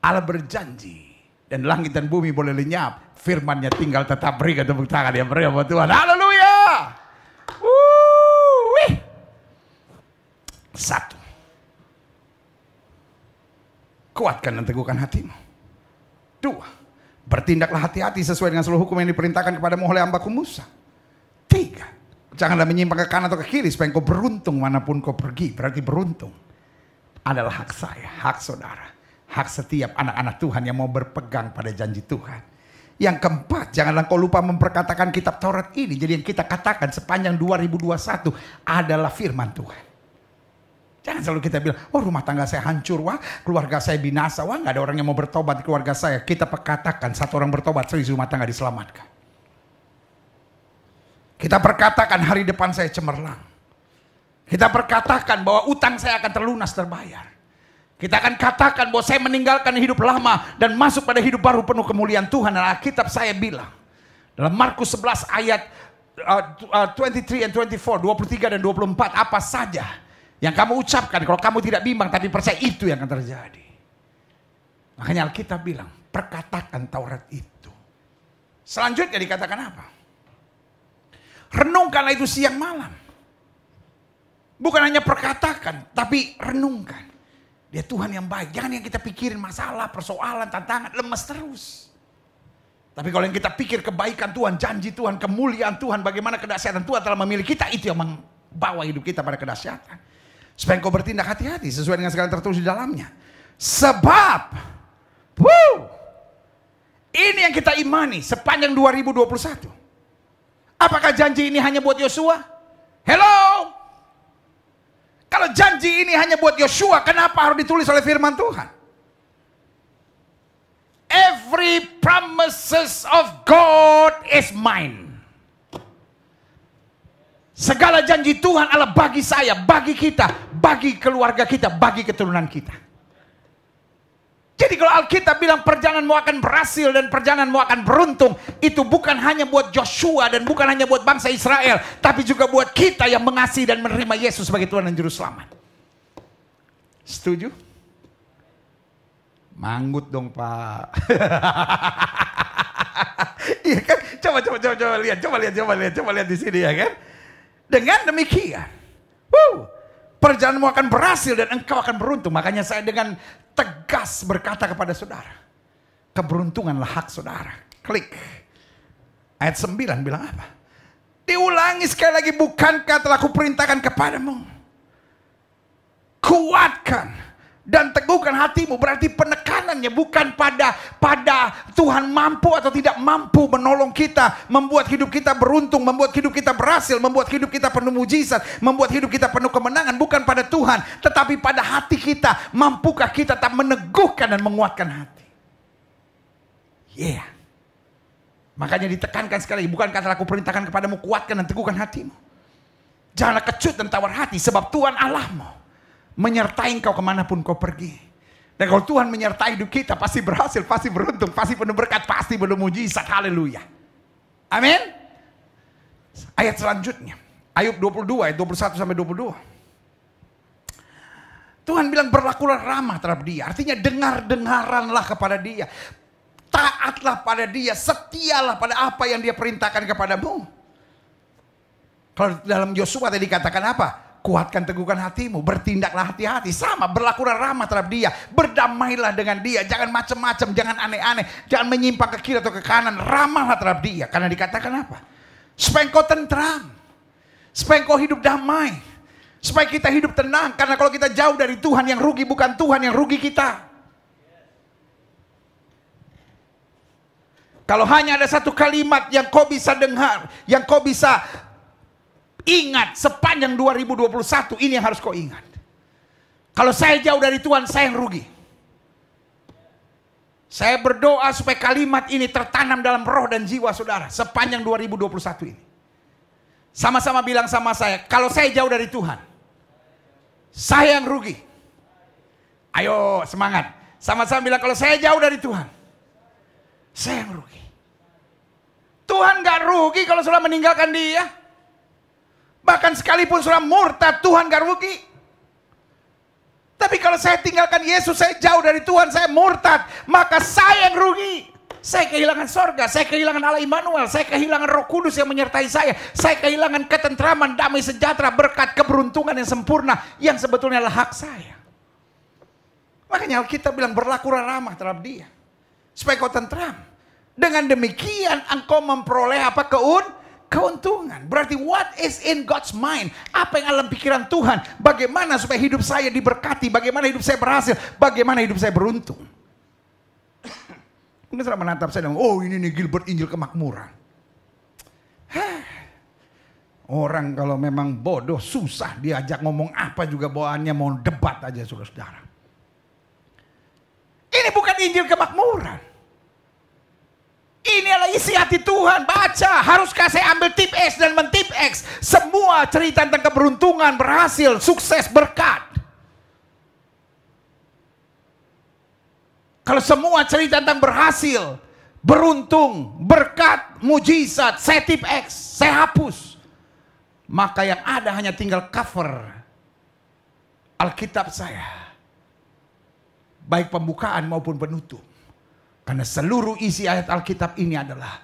Allah berjanji. Dan langit dan bumi boleh lenyap, firman-Nya tinggal tetap. Berikan tepuk tangan yang meriah buat Tuhan. Haleluya. Satu, kuatkan dan teguhkan hatimu. Dua, bertindaklah hati-hati sesuai dengan seluruh hukum yang diperintahkan kepadamu oleh hambaku Musa. Tiga, janganlah menyimpang ke kanan atau ke kiri supaya engkau beruntung manapun kau pergi. Berarti beruntung adalah hak saya, hak saudara, hak setiap anak-anak Tuhan yang mau berpegang pada janji Tuhan. Yang keempat, janganlah kau lupa memperkatakan kitab Taurat ini. Jadi yang kita katakan sepanjang 2021 adalah firman Tuhan. Jangan selalu kita bilang, oh rumah tangga saya hancur, wah keluarga saya binasa, wah gak ada orang yang mau bertobat di keluarga saya. Kita perkatakan satu orang bertobat, 1000 rumah tangga diselamatkan. Kita perkatakan hari depan saya cemerlang. Kita perkatakan bahwa utang saya akan terlunas, terbayar. Kita akan katakan bahwa saya meninggalkan hidup lama dan masuk pada hidup baru penuh kemuliaan Tuhan. Dan Alkitab saya bilang dalam Markus 11 ayat 23 and 24, 23 dan 24, apa saja yang kamu ucapkan kalau kamu tidak bimbang tapi percaya, itu yang akan terjadi. Makanya Alkitab bilang perkatakan Taurat itu. Selanjutnya dikatakan apa? Renungkanlah itu siang malam. Bukan hanya perkatakan, tapi renungkan. Dia Tuhan yang baik. Jangan yang kita pikirin masalah, persoalan, tantangan, lemes terus. Tapi kalau yang kita pikir kebaikan Tuhan, janji Tuhan, kemuliaan Tuhan, bagaimana kedahsyatan Tuhan telah memilih kita, itu yang membawa hidup kita pada kedahsyatan. Supaya engkau bertindak hati-hati sesuai dengan segala yang tertulis di dalamnya. Sebab ini yang kita imani sepanjang 2021. Apakah janji ini hanya buat Yosua? Hello? Kalau janji ini hanya buat Yosua, kenapa harus ditulis oleh firman Tuhan? Every promises of God is mine. Segala janji Tuhan adalah bagi saya, bagi kita, bagi keluarga kita, bagi keturunan kita. Jadi kalau Alkitab bilang perjalananmu akan berhasil dan perjalananmu akan beruntung, itu bukan hanya buat Joshua dan bukan hanya buat bangsa Israel, tapi juga buat kita yang mengasihi dan menerima Yesus sebagai Tuhan dan Juru Selamat. Setuju? Manggut dong Pak. Iya kan? Coba lihat di sini ya kan? Dengan demikian, perjalananmu akan berhasil dan engkau akan beruntung. Makanya saya dengan tegas berkata kepada saudara, keberuntunganlah hak saudara. Klik. Ayat 9 bilang apa? Diulangi sekali lagi, bukankah telah kuperintahkan kepadamu? Kuatkan dan teguhkan hatimu. Berarti penekanannya bukan pada Tuhan mampu atau tidak mampu menolong kita, membuat hidup kita beruntung, membuat hidup kita berhasil, membuat hidup kita penuh mujizat, membuat hidup kita penuh kemenangan. Bukan pada Tuhan, tetapi pada hati kita. Mampukah kita tak meneguhkan dan menguatkan hati? Makanya ditekankan sekali, bukankah telah kuperintahkan kepadamu, kuatkan dan teguhkan hatimu. Janganlah kecut dan tawar hati, sebab Tuhan Allahmu menyertai engkau kemanapun kau pergi. Dan kalau Tuhan menyertai hidup kita, pasti berhasil, pasti beruntung, pasti penuh berkat, pasti penuh mujizat. Haleluya. Amin. Ayat selanjutnya, Ayub 22 ayat 21 sampai 22. Tuhan bilang berlakulah ramah terhadap dia. Artinya dengaranlah kepada dia. Taatlah pada dia, setialah pada apa yang dia perintahkan kepadamu. Kalau dalam Yosua tadi dikatakan apa? Kuatkan teguhkan hatimu, bertindaklah hati-hati. Sama, berlakulah ramah terhadap dia. Berdamailah dengan dia. Jangan macam-macam, jangan aneh-aneh. Jangan menyimpang ke kiri atau ke kanan. Ramahlah terhadap dia. Karena dikatakan apa? Supaya engkau tentram. Supaya engkau hidup damai. Supaya kita hidup tenang. Karena kalau kita jauh dari Tuhan, yang rugi bukan Tuhan, yang rugi kita. Kalau hanya ada satu kalimat yang kau bisa dengar, yang kau bisa ingat sepanjang 2021, ini yang harus kau ingat. Kalau saya jauh dari Tuhan, saya yang rugi. Saya berdoa supaya kalimat ini tertanam dalam roh dan jiwa saudara sepanjang 2021 ini. Sama-sama bilang sama saya, kalau saya jauh dari Tuhan, saya yang rugi. Ayo semangat. Sama-sama bilang, kalau saya jauh dari Tuhan, saya yang rugi. Tuhan gak rugi kalau saudara meninggalkan dia. Bahkan sekalipun saudara murtad, Tuhan gak rugi. Tapi kalau saya tinggalkan Yesus, saya jauh dari Tuhan, saya murtad, maka saya yang rugi. Saya kehilangan sorga, saya kehilangan Allah Immanuel, saya kehilangan Roh Kudus yang menyertai saya kehilangan ketentraman, damai sejahtera, berkat keberuntungan yang sempurna, yang sebetulnya adalah hak saya. Makanya Alkitab bilang berlakulah ramah terhadap dia, supaya kau tentram. Dengan demikian engkau memperoleh apa? Keuntungan. Berarti what is in God's mind? Apa yang dalam pikiran Tuhan? Bagaimana supaya hidup saya diberkati? Bagaimana hidup saya berhasil? Bagaimana hidup saya beruntung? Mungkin saudara menatap saya dan oh ini nih Gilbert Injil Kemakmuran. Orang kalau memang bodoh susah diajak ngomong apa juga bawaannya mau debat aja saudara-saudara. Ini bukan Injil Kemakmuran. Ini adalah isi hati Tuhan. Baca, haruskah saya ambil tip X dan mentip X? Semua cerita tentang keberuntungan, berhasil, sukses, berkat. Kalau semua cerita tentang berhasil, beruntung, berkat, mujizat, saya tip X, saya hapus. Maka yang ada hanya tinggal cover Alkitab saya. Baik pembukaan maupun penutup. Karena seluruh isi ayat Alkitab ini adalah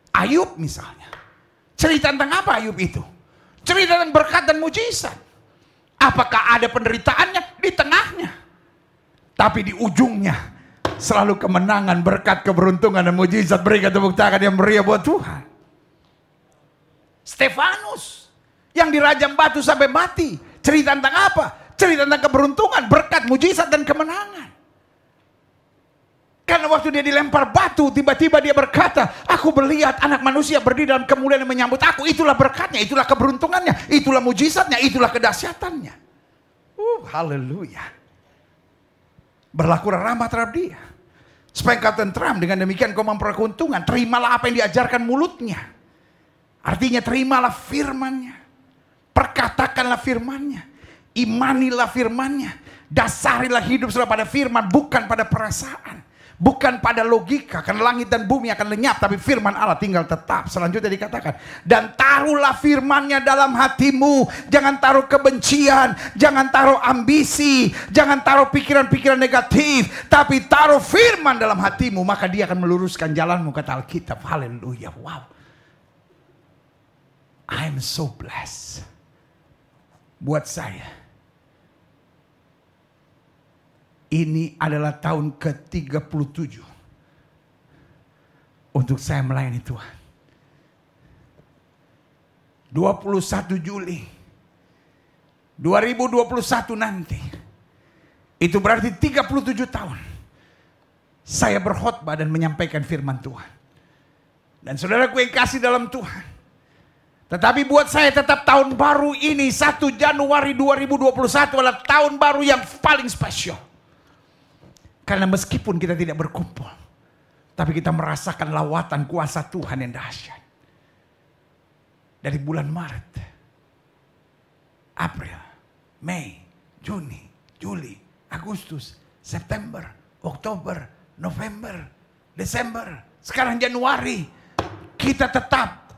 Ayub misalnya. Cerita tentang apa Ayub itu? Cerita tentang berkat dan mujizat. Apakah ada penderitaannya? Di tengahnya. Tapi di ujungnya selalu kemenangan, berkat, keberuntungan, dan mujizat. Berikan tepuk tangan yang meriah buat Tuhan. Stefanus yang dirajam batu sampai mati. Cerita tentang apa? Cerita tentang keberuntungan, berkat, mujizat, dan kemenangan. Karena waktu dia dilempar batu, tiba-tiba dia berkata, aku melihat anak manusia berdiri dalam kemuliaan yang menyambut aku. Itulah berkatnya, itulah keberuntungannya, itulah mujizatnya, itulah kedahsyatannya. Haleluya. Berlaku ramah terhadap dia. Supaya kau tentram, dengan demikian kau memperoleh keuntungan. Terimalah apa yang diajarkan mulutnya. Artinya terimalah firman-Nya. Perkatakanlah firman-Nya. Imanilah firman-Nya. Dasarilah hidup saudara pada firman, bukan pada perasaan. Bukan pada logika. Karena langit dan bumi akan lenyap, tapi firman Allah tinggal tetap. Selanjutnya dikatakan, dan taruhlah firman-Nya dalam hatimu. Jangan taruh kebencian, jangan taruh ambisi, jangan taruh pikiran-pikiran negatif, tapi taruh firman dalam hatimu, maka dia akan meluruskan jalanmu, kata Alkitab. Haleluya. Wow. I'm so blessed. Buat saya, ini adalah tahun ke-37 untuk saya melayani Tuhan. 21 Juli 2021 nanti, itu berarti 37 tahun saya berkhotbah dan menyampaikan firman Tuhan. Dan saudaraku yang kasih dalam Tuhan, tetapi buat saya tetap tahun baru ini 1 Januari 2021 adalah tahun baru yang paling spesial. Karena meskipun kita tidak berkumpul, tapi kita merasakan lawatan kuasa Tuhan yang dahsyat. Dari bulan Maret, April, Mei, Juni, Juli, Agustus, September, Oktober, November, Desember, sekarang Januari, kita tetap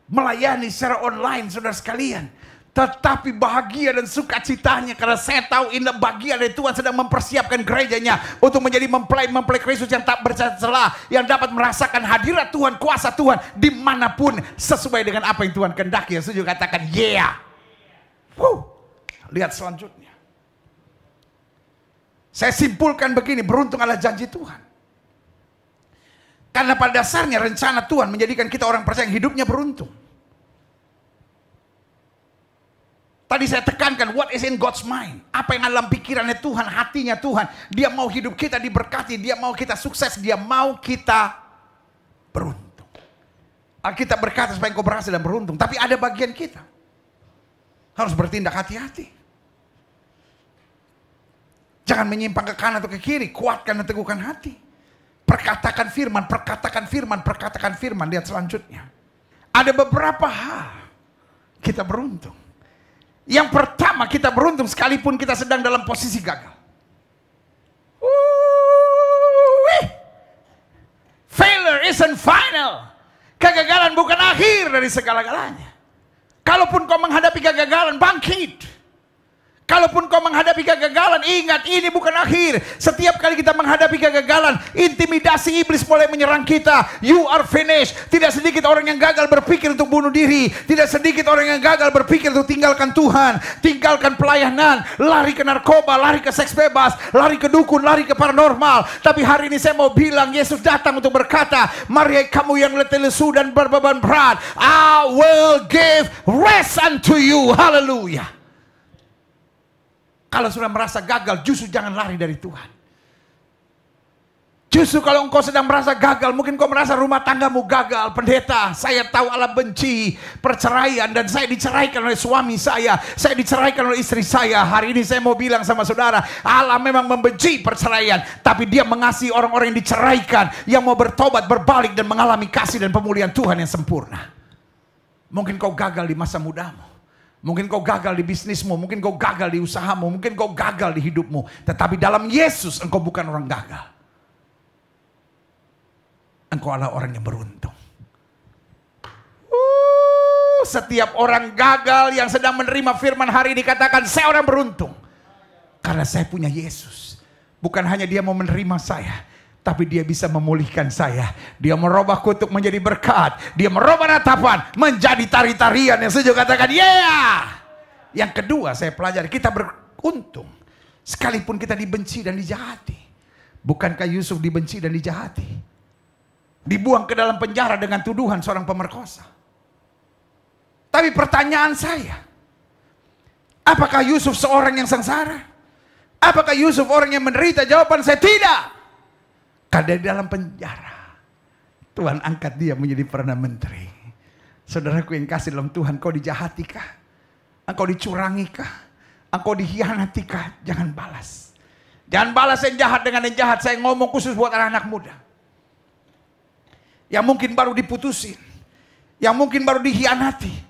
melayani secara online saudara sekalian. Tetapi bahagia dan sukacitanya, karena saya tahu ini bagian dari Tuhan sedang mempersiapkan gerejanya untuk menjadi mempelai Kristus yang tak bercela, yang dapat merasakan hadirat Tuhan, kuasa Tuhan dimanapun sesuai dengan apa yang Tuhan kehendaki. Yang setuju katakan yeah. Lihat selanjutnya. Saya simpulkan begini, beruntung adalah janji Tuhan. Karena pada dasarnya rencana Tuhan menjadikan kita orang percaya yang hidupnya beruntung. Tadi saya tekankan, what is in God's mind? Apa yang dalam pikirannya Tuhan, hatinya Tuhan. Dia mau hidup kita diberkati, dia mau kita sukses, dia mau kita beruntung. Alkitab berkata supaya engkau berhasil dan beruntung. Tapi ada bagian kita. Harus bertindak hati-hati. Jangan menyimpang ke kanan atau ke kiri. Kuatkan dan teguhkan hati. Perkatakan firman, perkatakan firman, perkatakan firman. Lihat selanjutnya. Ada beberapa hal kita beruntung. Yang pertama, kita beruntung sekalipun kita sedang dalam posisi gagal. Failure isn't final. Kegagalan bukan akhir dari segala-galanya. Kalau Kalaupun kau menghadapi kegagalan, bangkit. Kalaupun kau menghadapi kegagalan, ingat ini bukan akhir. Setiap kali kita menghadapi kegagalan, intimidasi iblis mulai menyerang kita. You are finished. Tidak sedikit orang yang gagal berpikir untuk bunuh diri. Tidak sedikit orang yang gagal berpikir untuk tinggalkan Tuhan, tinggalkan pelayanan, lari ke narkoba, lari ke seks bebas, lari ke dukun, lari ke paranormal. Tapi hari ini saya mau bilang, Yesus datang untuk berkata, mari kamu yang letih lesu dan berbeban berat, I will give rest unto you. Haleluya. Kalau sudah merasa gagal, justru jangan lari dari Tuhan. Justru kalau engkau sedang merasa gagal, mungkin kau merasa rumah tanggamu gagal. Pendeta, saya tahu Allah benci perceraian dan saya diceraikan oleh suami saya diceraikan oleh istri saya. Hari ini saya mau bilang sama saudara, Allah memang membenci perceraian, tapi Dia mengasihi orang-orang yang diceraikan, yang mau bertobat, berbalik dan mengalami kasih dan pemulihan Tuhan yang sempurna. Mungkin kau gagal di masa mudamu. Mungkin kau gagal di bisnismu, mungkin kau gagal di usahamu, mungkin kau gagal di hidupmu. Tetapi dalam Yesus engkau bukan orang gagal. Engkau adalah orang yang beruntung. Setiap orang gagal yang sedang menerima firman hari ini katakan, saya orang beruntung. Karena saya punya Yesus. Bukan hanya Dia mau menerima saya, tapi Dia bisa memulihkan saya. Dia merubah kutuk menjadi berkat. Dia merubah ratapan menjadi tari-tarian. Yang setuju katakan, yeah. Yang kedua saya pelajari, kita beruntung. Sekalipun kita dibenci dan dijahati. Bukankah Yusuf dibenci dan dijahati? Dibuang ke dalam penjara dengan tuduhan seorang pemerkosa. Tapi pertanyaan saya, apakah Yusuf seorang yang sengsara? Apakah Yusuf orang yang menderita? Jawaban saya tidak. Karena di dalam penjara, Tuhan angkat dia menjadi Perdana Menteri. Saudaraku yang kasih dalam Tuhan, kau dijahatikah? Engkau dicurangikah? Engkau dikhianatikah? Jangan balas. Jangan balas yang jahat dengan yang jahat. Saya ngomong khusus buat anak-anak muda. Yang mungkin baru diputusin. Yang mungkin baru dikhianati.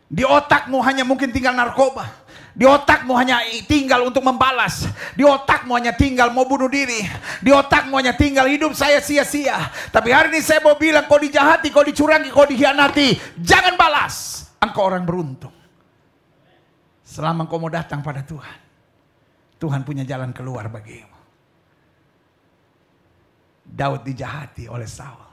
Di otakmu hanya mungkin tinggal narkoba. Di otakmu hanya tinggal untuk membalas. Di otakmu hanya tinggal mau bunuh diri. Di otakmu hanya tinggal hidup saya sia-sia. Tapi hari ini saya mau bilang, kau dijahati, kau dicurangi, kau dikhianati, jangan balas. Engkau orang beruntung. Selama engkau mau datang pada Tuhan, Tuhan punya jalan keluar bagimu. Daud dijahati oleh Saul.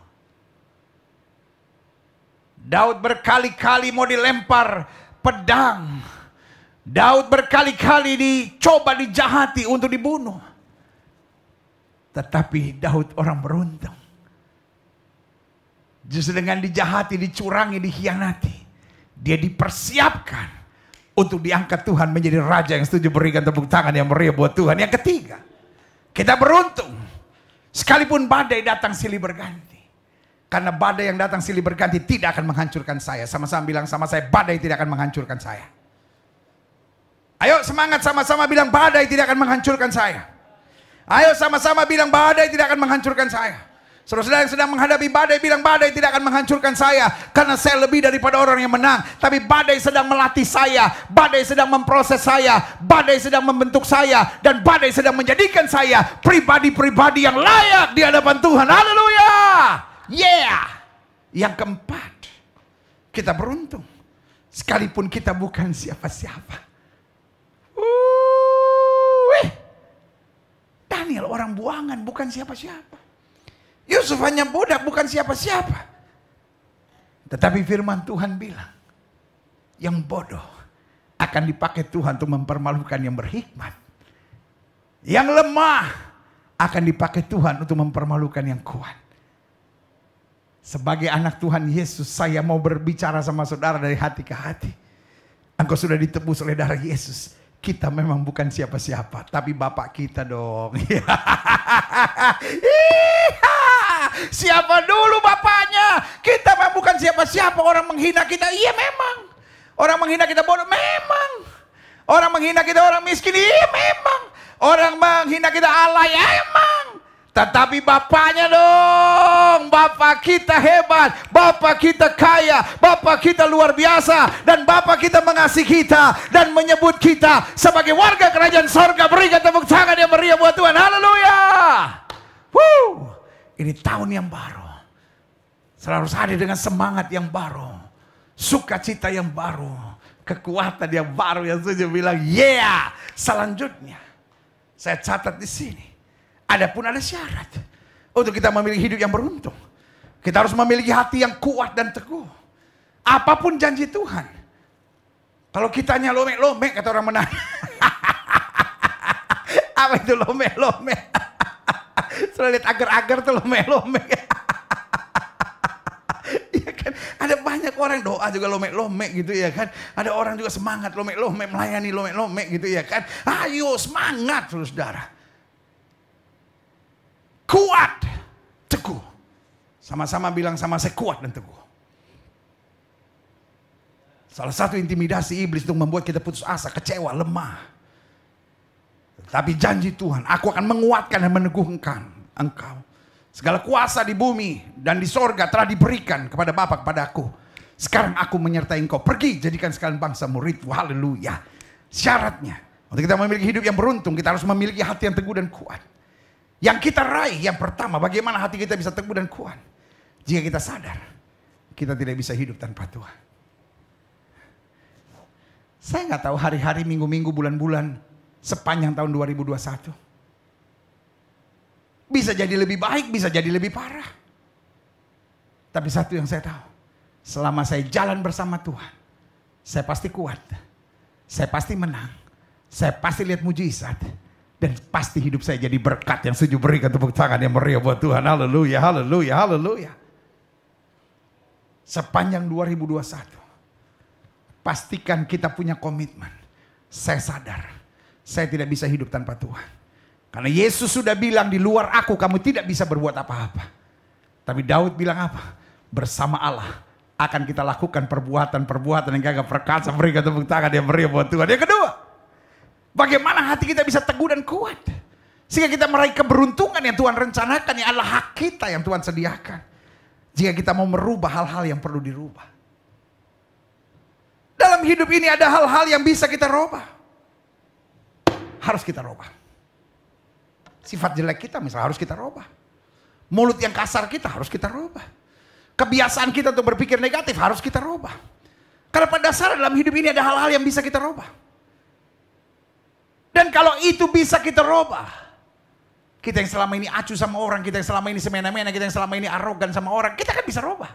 Daud berkali-kali mau dilempar pedang. Daud berkali-kali dicoba dijahati untuk dibunuh. Tetapi Daud orang beruntung. Justru dengan dijahati, dicurangi, dikhianati, dia dipersiapkan untuk diangkat Tuhan menjadi raja. Yang setuju berikan tepuk tangan yang meriah buat Tuhan. Yang ketiga, kita beruntung. Sekalipun badai datang silih berganti. Karena badai yang datang silih berganti tidak akan menghancurkan saya. Sama-sama bilang sama saya, badai tidak akan menghancurkan saya. Ayo semangat sama-sama bilang, badai tidak akan menghancurkan saya. Ayo sama-sama bilang, badai tidak akan menghancurkan saya. Saudara-saudara yang sedang menghadapi badai, bilang, badai tidak akan menghancurkan saya. Karena saya lebih daripada orang yang menang. Tapi badai sedang melatih saya. Badai sedang memproses saya. Badai sedang membentuk saya. Dan badai sedang menjadikan saya pribadi-pribadi yang layak di hadapan Tuhan. Haleluya. Yeah. Yang keempat, kita beruntung. Sekalipun kita bukan siapa-siapa. Daniel orang buangan, bukan siapa-siapa. Yusuf hanya budak, bukan siapa-siapa. Tetapi firman Tuhan bilang, yang bodoh akan dipakai Tuhan untuk mempermalukan yang berhikmat. Yang lemah akan dipakai Tuhan untuk mempermalukan yang kuat. Sebagai anak Tuhan Yesus, saya mau berbicara sama saudara dari hati ke hati. Engkau sudah ditebus oleh darah Yesus. Kita memang bukan siapa-siapa, tapi Bapak kita dong. Siapa dulu Bapaknya? Kita memang bukan siapa-siapa. Orang menghina kita, iya memang. Orang menghina kita bodoh, memang. Orang menghina kita orang miskin, iya memang. Orang menghina kita alay, emang. Tetapi Bapaknya dong, Bapak kita hebat, Bapak kita kaya, Bapak kita luar biasa, dan Bapak kita mengasihi kita dan menyebut kita sebagai warga kerajaan sorga. Berikan tepuk tangan yang meriah buat Tuhan. Haleluya. Ini tahun yang baru. Selalu hadir dengan semangat yang baru. sukacita yang baru, kekuatan yang baru. Yang setuju bilang, yeah. Selanjutnya, saya catat di sini. Adapun ada syarat untuk kita memiliki hidup yang beruntung. Kita harus memiliki hati yang kuat dan teguh. Apapun janji Tuhan. Kalau kitanya lomek-lomek, kata orang Manado. Apa itu lomek-lomek? Selalu lihat agar-agar tuh lomek-lomek. Ya kan? Ada banyak orang doa juga lomek-lomek gitu ya kan. Ada orang juga semangat lomek-lomek, melayani lomek-lomek gitu ya kan. Ayo semangat saudara. Kuat, teguh. Sama-sama bilang sama saya, kuat dan teguh. Salah satu intimidasi iblis untuk membuat kita putus asa, kecewa, lemah. Tapi janji Tuhan, aku akan menguatkan dan meneguhkan engkau. Segala kuasa di bumi dan di sorga telah diberikan kepada Bapa, kepada aku. Sekarang aku menyertai engkau. Pergi, jadikan sekalian bangsa muridku. Haleluya. Syaratnya, untuk kita memiliki hidup yang beruntung, kita harus memiliki hati yang teguh dan kuat. Yang kita raih, yang pertama, bagaimana hati kita bisa teguh dan kuat. Jika kita sadar, kita tidak bisa hidup tanpa Tuhan. Saya nggak tahu hari-hari, minggu-minggu, bulan-bulan sepanjang tahun 2021. Bisa jadi lebih baik, bisa jadi lebih parah. Tapi satu yang saya tahu, selama saya jalan bersama Tuhan, saya pasti kuat. Saya pasti menang. Saya pasti lihat mujizat. Dan pasti hidup saya jadi berkat. Yang setuju berikan tepuk tangan yang meriah buat Tuhan. Haleluya, haleluya, haleluya. Sepanjang 2021, pastikan kita punya komitmen. Saya sadar, saya tidak bisa hidup tanpa Tuhan. Karena Yesus sudah bilang, di luar aku kamu tidak bisa berbuat apa-apa. Tapi Daud bilang apa? Bersama Allah akan kita lakukan perbuatan-perbuatan yang gagah perkasa. Berikan tepuk tangan yang meriah buat Tuhan. Yang kedua, bagaimana hati kita bisa teguh dan kuat. Sehingga kita meraih keberuntungan yang Tuhan rencanakan, yang adalah hak kita yang Tuhan sediakan. Jika kita mau merubah hal-hal yang perlu dirubah. Dalam hidup ini ada hal-hal yang bisa kita rubah. Harus kita rubah. Sifat jelek kita misalnya harus kita rubah. Mulut yang kasar kita harus kita rubah. Kebiasaan kita untuk berpikir negatif harus kita rubah. Karena pada dasarnya dalam hidup ini ada hal-hal yang bisa kita rubah. Dan kalau itu bisa kita rubah, kita yang selama ini acuh sama orang, kita yang selama ini semena-mena, kita yang selama ini arogan sama orang, kita kan bisa rubah.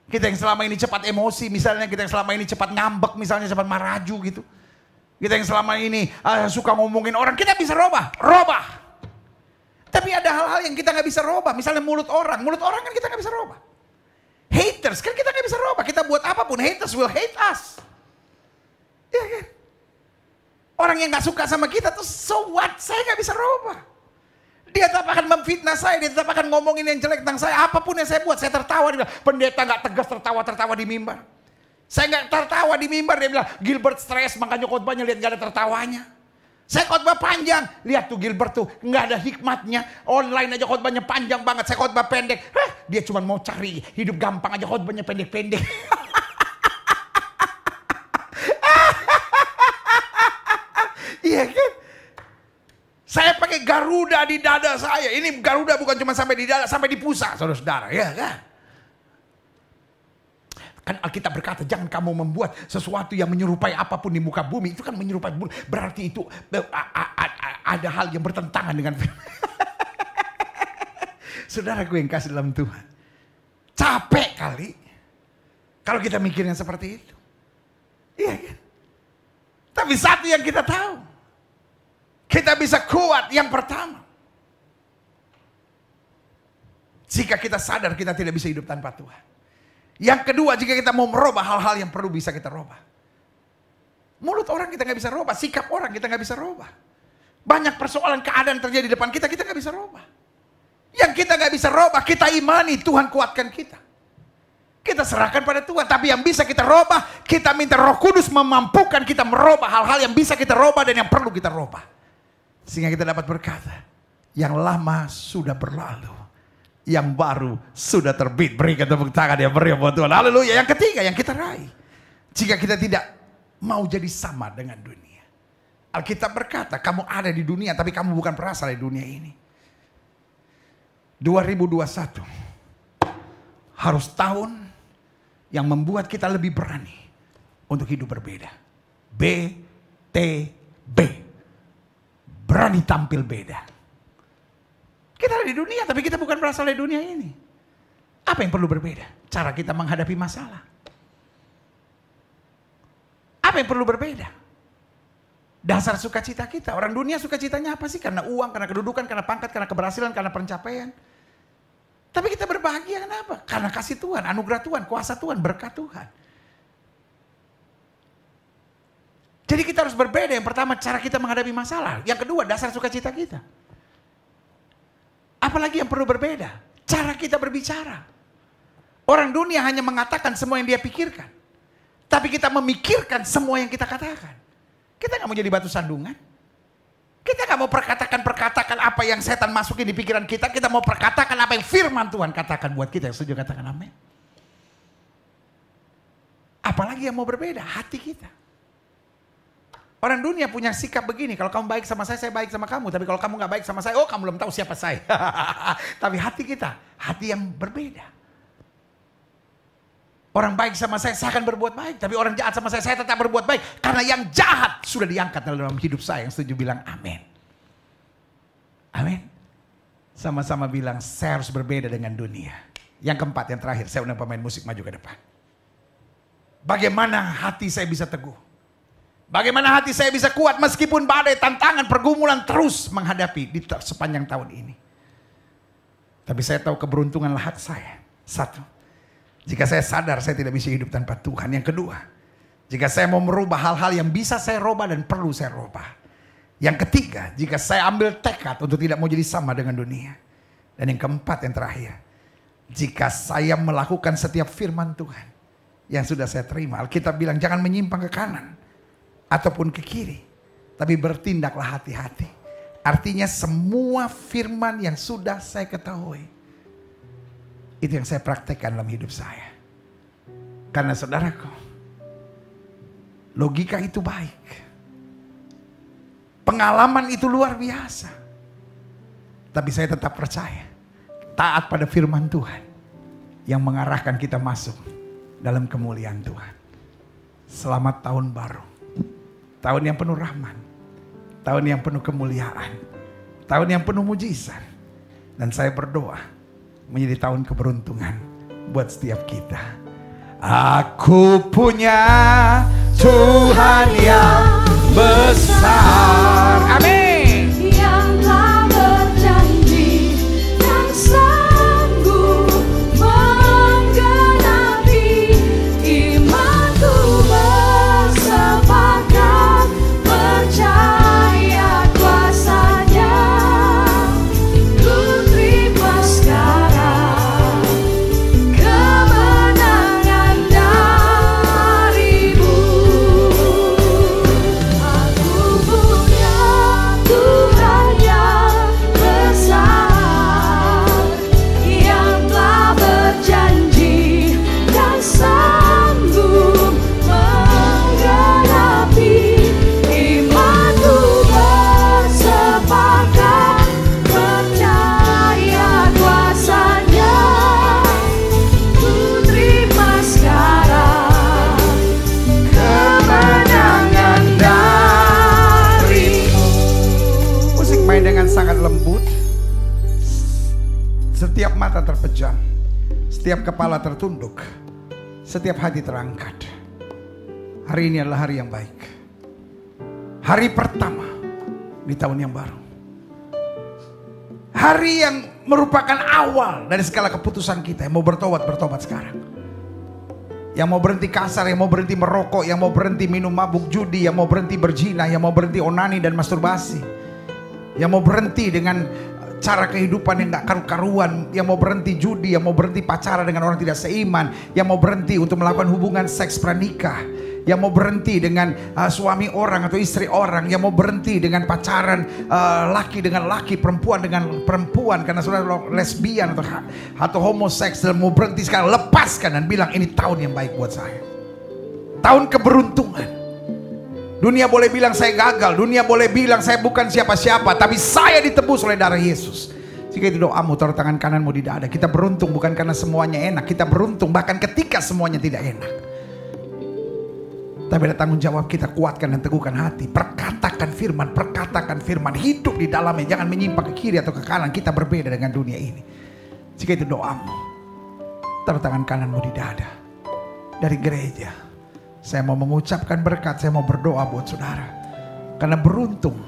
Kita yang selama ini cepat emosi, misalnya kita yang selama ini cepat ngambek, misalnya cepat maraju gitu. Kita yang selama ini suka ngomongin orang, kita bisa rubah. Tapi ada hal-hal yang kita nggak bisa rubah, misalnya mulut orang kan kita nggak bisa rubah. Haters kan kita nggak bisa rubah, kita buat apapun haters will hate us. Iya kan? Orang yang gak suka sama kita tuh so what? Saya gak bisa rubah. Dia tetap akan memfitnah saya, dia tetap akan ngomongin yang jelek tentang saya. Apapun yang saya buat, saya tertawa. Dia bilang, pendeta gak tegas tertawa-tertawa di mimbar. Saya gak tertawa di mimbar, dia bilang, Gilbert stres makanya khotbahnya lihat gak ada tertawanya. Saya khotbah panjang, lihat tuh Gilbert tuh gak ada hikmatnya. Online aja khotbahnya panjang banget, saya khotbah pendek. Dia cuma mau cari hidup gampang aja, khotbahnya pendek-pendek. Iya kan? Saya pakai Garuda di dada saya. Ini Garuda bukan cuma sampai di dada, sampai di pusat, saudara-saudara. Ya kan? Kan Alkitab berkata, jangan kamu membuat sesuatu yang menyerupai apapun di muka bumi. Itu kan menyerupai bumi. Berarti itu ada hal yang bertentangan dengan saudaraku yang kasih dalam Tuhan. Capek kali kalau kita mikirnya seperti itu. Iya kan? Tapi satu yang kita tahu, kita bisa kuat yang pertama. Jika kita sadar kita tidak bisa hidup tanpa Tuhan. Yang kedua, jika kita mau merubah hal-hal yang perlu bisa kita rubah. Mulut orang kita nggak bisa rubah, sikap orang kita nggak bisa rubah. Banyak persoalan keadaan terjadi di depan kita nggak bisa rubah. Yang kita nggak bisa rubah, kita imani Tuhan kuatkan kita. Kita serahkan pada Tuhan. Tapi yang bisa kita rubah, kita minta Roh Kudus memampukan kita merubah hal-hal yang bisa kita rubah dan yang perlu kita rubah. Sehingga kita dapat berkata, yang lama sudah berlalu, yang baru sudah terbit. Berikan tepuk tangan yang meriah buat Tuhan. Haleluya. Yang ketiga yang kita raih, jika kita tidak mau jadi sama dengan dunia. Alkitab berkata, kamu ada di dunia tapi kamu bukan berasal dari dunia ini. 2021 harus tahun yang membuat kita lebih berani untuk hidup berbeda. BTB. Berani tampil beda. Kita ada di dunia, tapi kita bukan berasal dari dunia ini. Apa yang perlu berbeda? Cara kita menghadapi masalah. Apa yang perlu berbeda? Dasar sukacita kita. Orang dunia sukacitanya apa sih? Karena uang, karena kedudukan, karena pangkat, karena keberhasilan, karena pencapaian. Tapi kita berbahagia kenapa? Karena kasih Tuhan, anugerah Tuhan, kuasa Tuhan, berkat Tuhan. Jadi kita harus berbeda. Yang pertama, cara kita menghadapi masalah. Yang kedua, dasar sukacita kita. Apalagi yang perlu berbeda? Cara kita berbicara. Orang dunia hanya mengatakan semua yang dia pikirkan. Tapi kita memikirkan semua yang kita katakan. Kita gak mau jadi batu sandungan. Kita gak mau perkatakan apa yang setan masukin di pikiran kita. Kita mau perkatakan apa yang firman Tuhan katakan buat kita. Yang setuju katakan amin. Apalagi yang mau berbeda, hati kita. Orang dunia punya sikap begini, kalau kamu baik sama saya baik sama kamu. Tapi kalau kamu gak baik sama saya, oh kamu belum tahu siapa saya. Tapi hati kita, hati yang berbeda. Orang baik sama saya akan berbuat baik. Tapi orang jahat sama saya tetap berbuat baik. Karena yang jahat sudah diangkat dalam hidup saya. Yang setuju bilang amin. Amin. Sama-sama bilang, saya harus berbeda dengan dunia. Yang keempat, yang terakhir, saya undang pemain musik maju ke depan. Bagaimana hati saya bisa teguh? Bagaimana hati saya bisa kuat meskipun badai, tantangan, pergumulan terus menghadapi di sepanjang tahun ini. Tapi saya tahu keberuntunganlah hak saya. Satu, jika saya sadar saya tidak bisa hidup tanpa Tuhan. Yang kedua, jika saya mau merubah hal-hal yang bisa saya rubah dan perlu saya rubah. Yang ketiga, jika saya ambil tekad untuk tidak mau jadi sama dengan dunia. Dan yang keempat, yang terakhir, jika saya melakukan setiap firman Tuhan yang sudah saya terima. Alkitab bilang jangan menyimpang ke kanan ataupun ke kiri, tapi bertindaklah hati-hati. Artinya semua firman yang sudah saya ketahui, itu yang saya praktekkan dalam hidup saya. Karena saudaraku, logika itu baik, pengalaman itu luar biasa, tapi saya tetap percaya, taat pada firman Tuhan yang mengarahkan kita masuk dalam kemuliaan Tuhan. Selamat tahun baru. Tahun yang penuh rahmat, tahun yang penuh kemuliaan, tahun yang penuh mujizat. Dan saya berdoa menjadi tahun keberuntungan buat setiap kita. Aku punya Tuhan yang besar. Amin. Yang telah berjanji dan sanggup menggenapi imanku bersepakat percaya kuasa-Nya. Ku terima sekarang kemenangan darimu. Aku punya Tuhan yang besar, yang telah berjanji dan sanggup menggenapi imanku bersepakat percaya kuasa-Nya. Ku terima sekarang kemenangan darimu. Musik main dengan sangat lembut. Setiap mata terpejam, setiap kepala tertunduk, setiap hati terangkat. Hari ini adalah hari yang baik. Hari pertama di tahun yang baru. Hari yang merupakan awal dari segala keputusan kita. Yang mau bertobat, bertobat sekarang. Yang mau berhenti kasar, yang mau berhenti merokok, yang mau berhenti minum mabuk judi, yang mau berhenti berzina, yang mau berhenti onani dan masturbasi. Yang mau berhenti dengan cara kehidupan yang gak karu-karuan, yang mau berhenti judi, yang mau berhenti pacaran dengan orang tidak seiman, yang mau berhenti untuk melakukan hubungan seks pranikah, yang mau berhenti dengan suami orang atau istri orang, yang mau berhenti dengan pacaran laki dengan laki, perempuan dengan perempuan karena sudah lesbian atau homoseks, dan mau berhenti sekarang, lepaskan dan bilang ini tahun yang baik buat saya. Tahun keberuntungan. Dunia boleh bilang saya gagal, dunia boleh bilang saya bukan siapa-siapa, tapi saya ditebus oleh darah Yesus. Jika itu doamu, taruh tangan kananmu di dada. Kita beruntung bukan karena semuanya enak. Kita beruntung bahkan ketika semuanya tidak enak. Tapi ada tanggung jawab kita, kuatkan dan teguhkan hati. Perkatakan firman. Hidup di dalamnya. Jangan menyimpang ke kiri atau ke kanan. Kita berbeda dengan dunia ini. Jika itu doamu, taruh tangan kananmu di dada. Dari gereja, saya mau mengucapkan berkat. Saya mau berdoa buat saudara. Karena beruntung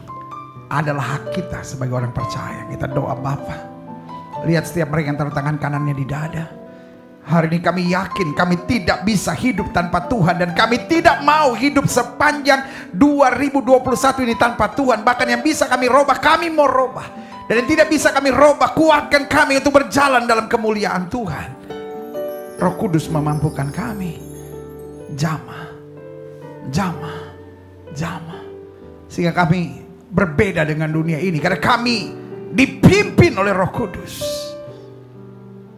adalah hak kita sebagai orang percaya. Kita doa Bapa. Lihat setiap mereka yang taruh tangan kanannya di dada. Hari ini kami yakin kami tidak bisa hidup tanpa Tuhan. Dan kami tidak mau hidup sepanjang 2021 ini tanpa Tuhan. Bahkan yang bisa kami robah, kami mau robah. Dan yang tidak bisa kami robah, kuatkan kami untuk berjalan dalam kemuliaan Tuhan. Roh Kudus memampukan kami. Jamah. Sehingga kami berbeda dengan dunia ini. Karena kami dipimpin oleh Roh Kudus.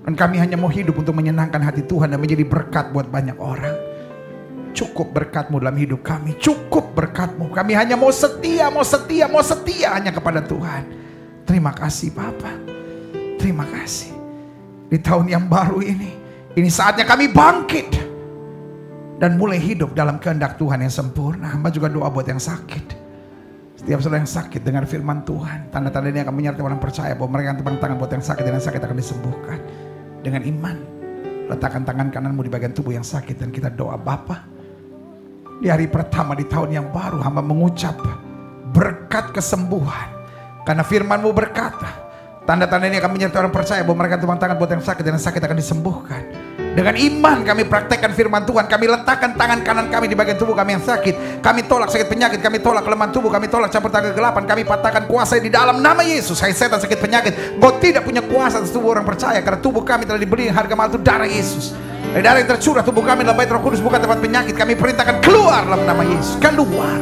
Dan kami hanya mau hidup untuk menyenangkan hati Tuhan dan menjadi berkat buat banyak orang. Cukup berkat-Mu dalam hidup kami. Cukup berkat-Mu. Kami hanya mau setia hanya kepada Tuhan. Terima kasih Bapa. Terima kasih. Di tahun yang baru ini saatnya kami bangkit. Dan mulai hidup dalam kehendak Tuhan yang sempurna. Hamba juga doa buat yang sakit. Setiap saudara yang sakit dengar firman Tuhan. Tanda-tanda ini akan menyertai orang percaya bahwa mereka yang tepuk tangan buat yang sakit dan yang sakit akan disembuhkan. Dengan iman, letakkan tangan kananmu di bagian tubuh yang sakit dan kita doa Bapa. Di hari pertama di tahun yang baru hamba mengucap berkat kesembuhan. Karena firman-Mu berkata, tanda-tanda ini akan menyertai orang percaya bahwa mereka tepuk tangan buat yang sakit dan yang sakit akan disembuhkan. Dengan iman kami praktekkan firman Tuhan. Kami letakkan tangan kanan kami di bagian tubuh kami yang sakit. Kami tolak sakit penyakit. Kami tolak kelemahan tubuh. Kami tolak campur tangan kegelapan. Kami patahkan kuasa di dalam nama Yesus. Hai setan sakit penyakit, kau tidak punya kuasa atas tubuh orang percaya. Karena tubuh kami telah dibeli harga mahal itu darah Yesus. Dari darah yang tercurah tubuh kami dalam bait Roh Kudus bukan tempat penyakit. Kami perintahkan keluar dalam nama Yesus. Keluar.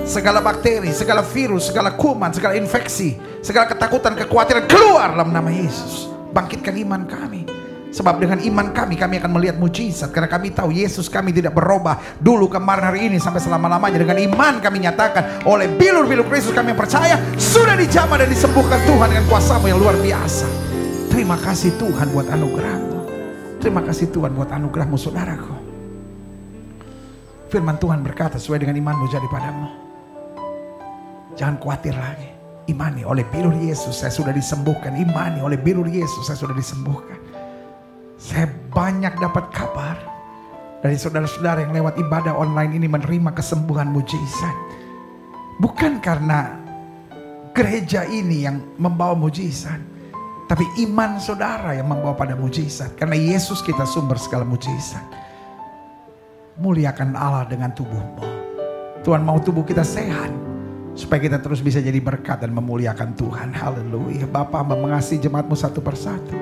Segala bakteri, segala virus, segala kuman, segala infeksi, segala ketakutan, kekhawatiran keluar dalam nama Yesus. Bangkitkan iman kami. Sebab dengan iman kami akan melihat mujizat. Karena kami tahu Yesus kami tidak berubah dulu, kemarin, hari ini, sampai selama-lamanya. Dengan iman kami nyatakan oleh bilur-bilur Kristus kami yang percaya sudah dijamah dan disembuhkan Tuhan dengan kuasa-Mu yang luar biasa. Terima kasih Tuhan buat anugerah-Mu. Terima kasih Tuhan buat anugerah-Mu saudaraku. Firman Tuhan berkata sesuai dengan imanmu jadi padamu. Jangan khawatir lagi. Imani oleh bilur Yesus saya sudah disembuhkan. Imani oleh bilur Yesus saya sudah disembuhkan. Saya banyak dapat kabar dari saudara-saudara yang lewat ibadah online ini menerima kesembuhan mujizat. Bukan karena gereja ini yang membawa mujizat, tapi iman saudara yang membawa pada mujizat. Karena Yesus kita sumber segala mujizat. Muliakan Allah dengan tubuhmu. Tuhan mau tubuh kita sehat, supaya kita terus bisa jadi berkat dan memuliakan Tuhan. Haleluya. Bapa, hamba mengasihi jemaat-Mu satu persatu.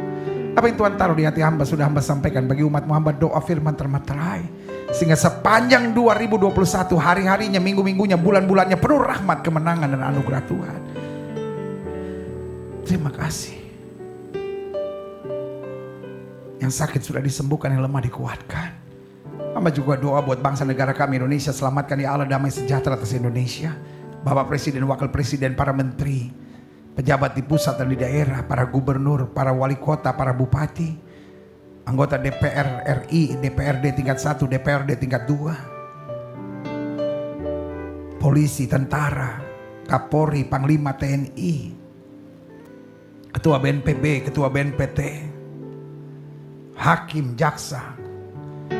Apa yang Tuhan taruh di hati hamba sudah hamba sampaikan. Bagi umat-Mu hamba doa firman termaterai. Sehingga sepanjang 2021 hari-harinya, minggu-minggunya, bulan-bulannya penuh rahmat, kemenangan dan anugerah Tuhan. Terima kasih. Yang sakit sudah disembuhkan, yang lemah dikuatkan. Hamba juga doa buat bangsa negara kami Indonesia. Selamatkan ya Allah, damai sejahtera atas Indonesia. Bapak Presiden, Wakil Presiden, para menteri, pejabat di pusat dan di daerah, para gubernur, para wali kota, para bupati, anggota DPR RI, DPRD tingkat 1, DPRD tingkat 2, polisi, tentara, Kapolri, Panglima TNI, Ketua BNPB, Ketua BNPT, hakim, jaksa.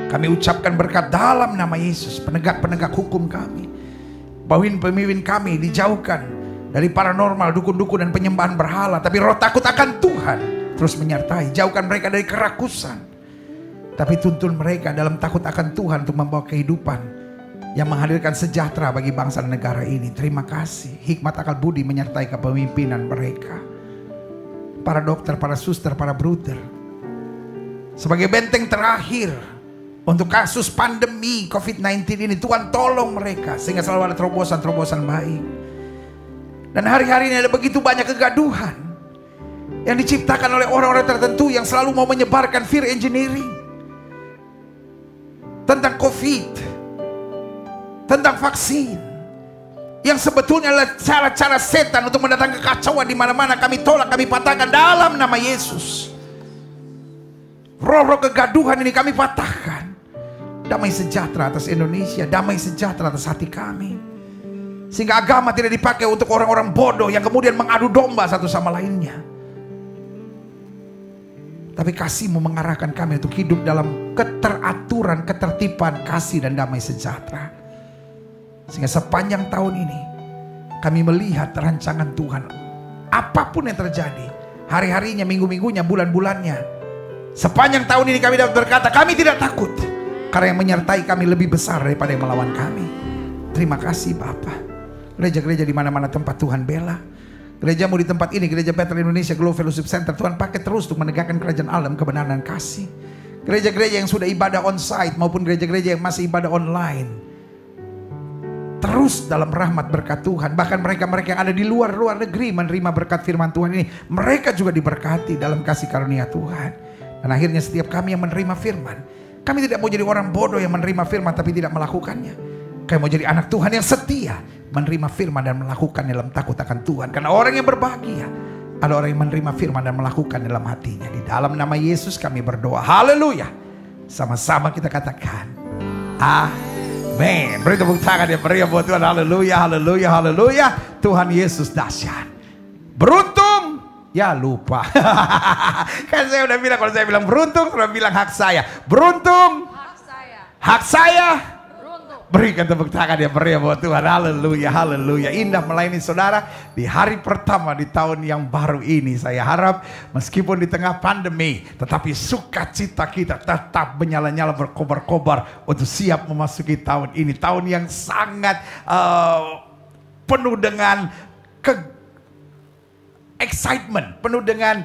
Kami ucapkan berkat dalam nama Yesus. Penegak-penegak hukum kami, pemimpin kami dijauhkan dari paranormal, dukun-dukun dan penyembahan berhala. Tapi roh takut akan Tuhan terus menyertai. Jauhkan mereka dari kerakusan, tapi tuntun mereka dalam takut akan Tuhan untuk membawa kehidupan yang menghadirkan sejahtera bagi bangsa dan negara ini. Terima kasih. Hikmat akal budi menyertai kepemimpinan mereka. Para dokter, para suster, para bruder, sebagai benteng terakhir untuk kasus pandemi COVID-19 ini, Tuhan tolong mereka sehingga selalu ada terobosan-terobosan baik. Dan hari-hari ini ada begitu banyak kegaduhan yang diciptakan oleh orang-orang tertentu yang selalu mau menyebarkan fear engineering tentang COVID, tentang vaksin, Yang sebetulnya adalah cara-cara setan untuk mendatangkan kekacauan di mana-mana, kami tolak, kami patahkan dalam nama Yesus. Roh-roh kegaduhan ini kami patahkan. Damai sejahtera atas Indonesia, damai sejahtera atas hati kami. Sehingga agama tidak dipakai untuk orang-orang bodoh yang kemudian mengadu domba satu sama lainnya. Tapi kasih-Mu mengarahkan kami untuk hidup dalam keteraturan, ketertiban, kasih dan damai sejahtera. Sehingga sepanjang tahun ini kami melihat rancangan Tuhan. Apapun yang terjadi, hari-harinya, minggu-minggunya, bulan-bulannya, sepanjang tahun ini kami dapat berkata, kami tidak takut. Karena yang menyertai kami lebih besar daripada yang melawan kami. Terima kasih Bapa. Gereja-gereja di mana-mana tempat Tuhan bela. Gerejamu di tempat ini, Gereja Bethel Indonesia Global Fellowship Center, Tuhan pakai terus untuk menegakkan kerajaan Allah, kebenaran dan kasih. Gereja-gereja yang sudah ibadah on-site maupun gereja-gereja yang masih ibadah online, terus dalam rahmat berkat Tuhan. Bahkan mereka-mereka yang ada di luar negeri menerima berkat firman Tuhan ini, mereka juga diberkati dalam kasih karunia Tuhan. Dan akhirnya setiap kami yang menerima firman, kami tidak mau jadi orang bodoh yang menerima firman tapi tidak melakukannya. Kami mau jadi anak Tuhan yang setia, menerima firman dan melakukan dalam takut akan Tuhan. Karena orang yang berbahagia adalah orang yang menerima firman dan melakukan dalam hatinya. Di dalam nama Yesus kami berdoa. Haleluya. Sama-sama kita katakan amin. Beri tepuk tangan yang meriah buat Tuhan. Haleluya, haleluya, haleluya. Tuhan Yesus dahsyat. Beruntung. Ya lupa. Kan saya udah bilang, kalau saya bilang beruntung, sudah bilang hak saya. Beruntung. Hak saya. Hak saya. Berikan tepuk tangan yang meriah buat Tuhan. Haleluya, haleluya. Indah melayani saudara di hari pertama di tahun yang baru ini. Saya harap meskipun di tengah pandemi, tetapi sukacita kita tetap menyala-nyala, berkobar-kobar untuk siap memasuki tahun ini. Tahun yang sangat penuh dengan excitement, penuh dengan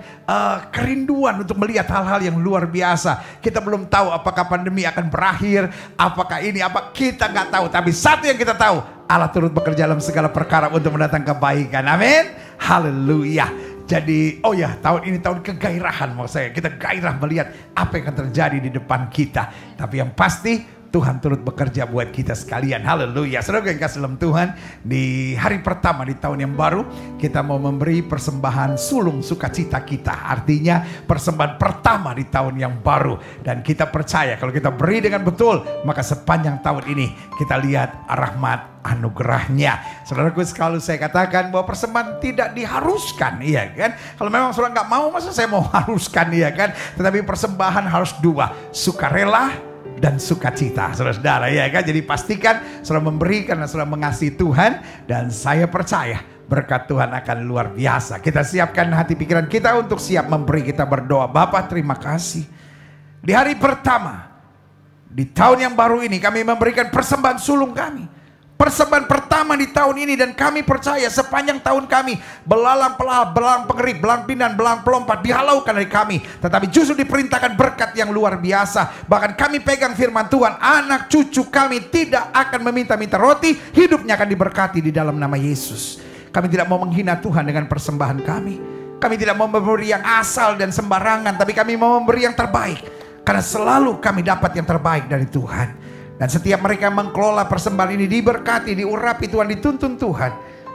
kerinduan untuk melihat hal-hal yang luar biasa. Kita belum tahu apakah pandemi akan berakhir, apakah ini, apa, kita nggak tahu. Tapi satu yang kita tahu, Allah turut bekerja dalam segala perkara untuk mendatangkan kebaikan. Amin. Haleluya. Jadi, oh ya, tahun ini tahun kegairahan maksud saya. Kita gairah melihat apa yang akan terjadi di depan kita. Tapi yang pasti Tuhan turut bekerja buat kita sekalian. Haleluya. Saudara yang kasih dalam Tuhan, di hari pertama di tahun yang baru, kita mau memberi persembahan sulung sukacita kita. Artinya persembahan pertama di tahun yang baru. Dan kita percaya kalau kita beri dengan betul, maka sepanjang tahun ini kita lihat rahmat anugerahnya. Saudaraku, selalu saya katakan bahwa persembahan tidak diharuskan, iya kan? Kalau memang saudara nggak mau, masa saya mau haruskan, iya kan? Tetapi persembahan harus dua, sukarela dan sukacita, saudara-saudara, ya kan? Jadi pastikan saudara memberi karena saudara mengasihi Tuhan, dan saya percaya berkat Tuhan akan luar biasa. Kita siapkan hati pikiran kita untuk siap memberi. Kita berdoa. Bapa, terima kasih. Di hari pertama di tahun yang baru ini kami memberikan persembahan sulung kami. Persembahan pertama di tahun ini, dan kami percaya sepanjang tahun kami belalang pelahap, belalang pengerip, belalang pindan, belalang pelompat dihalaukan dari kami. Tetapi justru diperintahkan berkat yang luar biasa. Bahkan kami pegang firman Tuhan, anak cucu kami tidak akan meminta-minta roti, hidupnya akan diberkati di dalam nama Yesus. Kami tidak mau menghina Tuhan dengan persembahan kami. Kami tidak mau memberi yang asal dan sembarangan, tapi kami mau memberi yang terbaik. Karena selalu kami dapat yang terbaik dari Tuhan. Dan setiap mereka mengelola persembahan ini diberkati, diurapi Tuhan, dituntun Tuhan.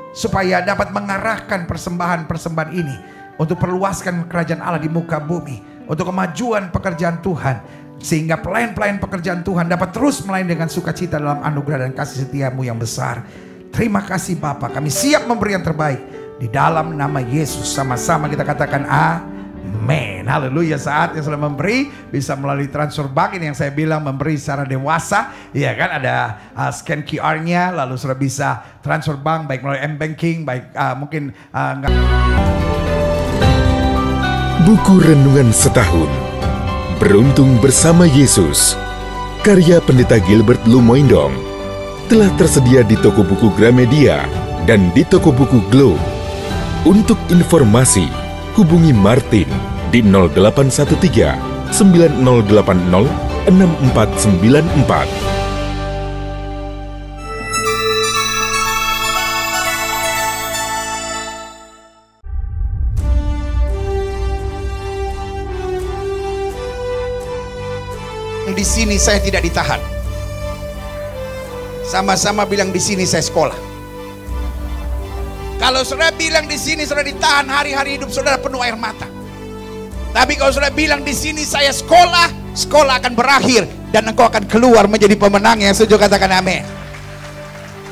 Supaya dapat mengarahkan persembahan-persembahan ini untuk perluaskan kerajaan Allah di muka bumi. Untuk kemajuan pekerjaan Tuhan. Sehingga pelayan-pelayan pekerjaan Tuhan dapat terus melayani dengan sukacita dalam anugerah dan kasih setiamu yang besar. Terima kasih Bapa, kami siap memberi yang terbaik. Di dalam nama Yesus, sama-sama kita katakan amin. Haleluya. Saat yang sudah memberi bisa melalui transfer bank ini yang saya bilang memberi secara dewasa, ya kan? Ada scan QR-nya, lalu sudah bisa transfer bank baik melalui M-Banking, baik mungkin enggak. Buku Renungan Setahun Beruntung Bersama Yesus, karya Pendeta Gilbert Lumoindong, telah tersedia di toko buku Gramedia dan di toko buku Globe. Untuk informasi, hubungi Martin di 0813 9080 6494. Di sini saya tidak ditahan. Sama-sama bilang di sini saya sekolah. Kalau saudara bilang di sini saudara ditahan, hari-hari hidup saudara penuh air mata. Tapi kalau saudara bilang di sini saya sekolah, sekolah akan berakhir dan engkau akan keluar menjadi pemenang. Yang setuju katakan amin.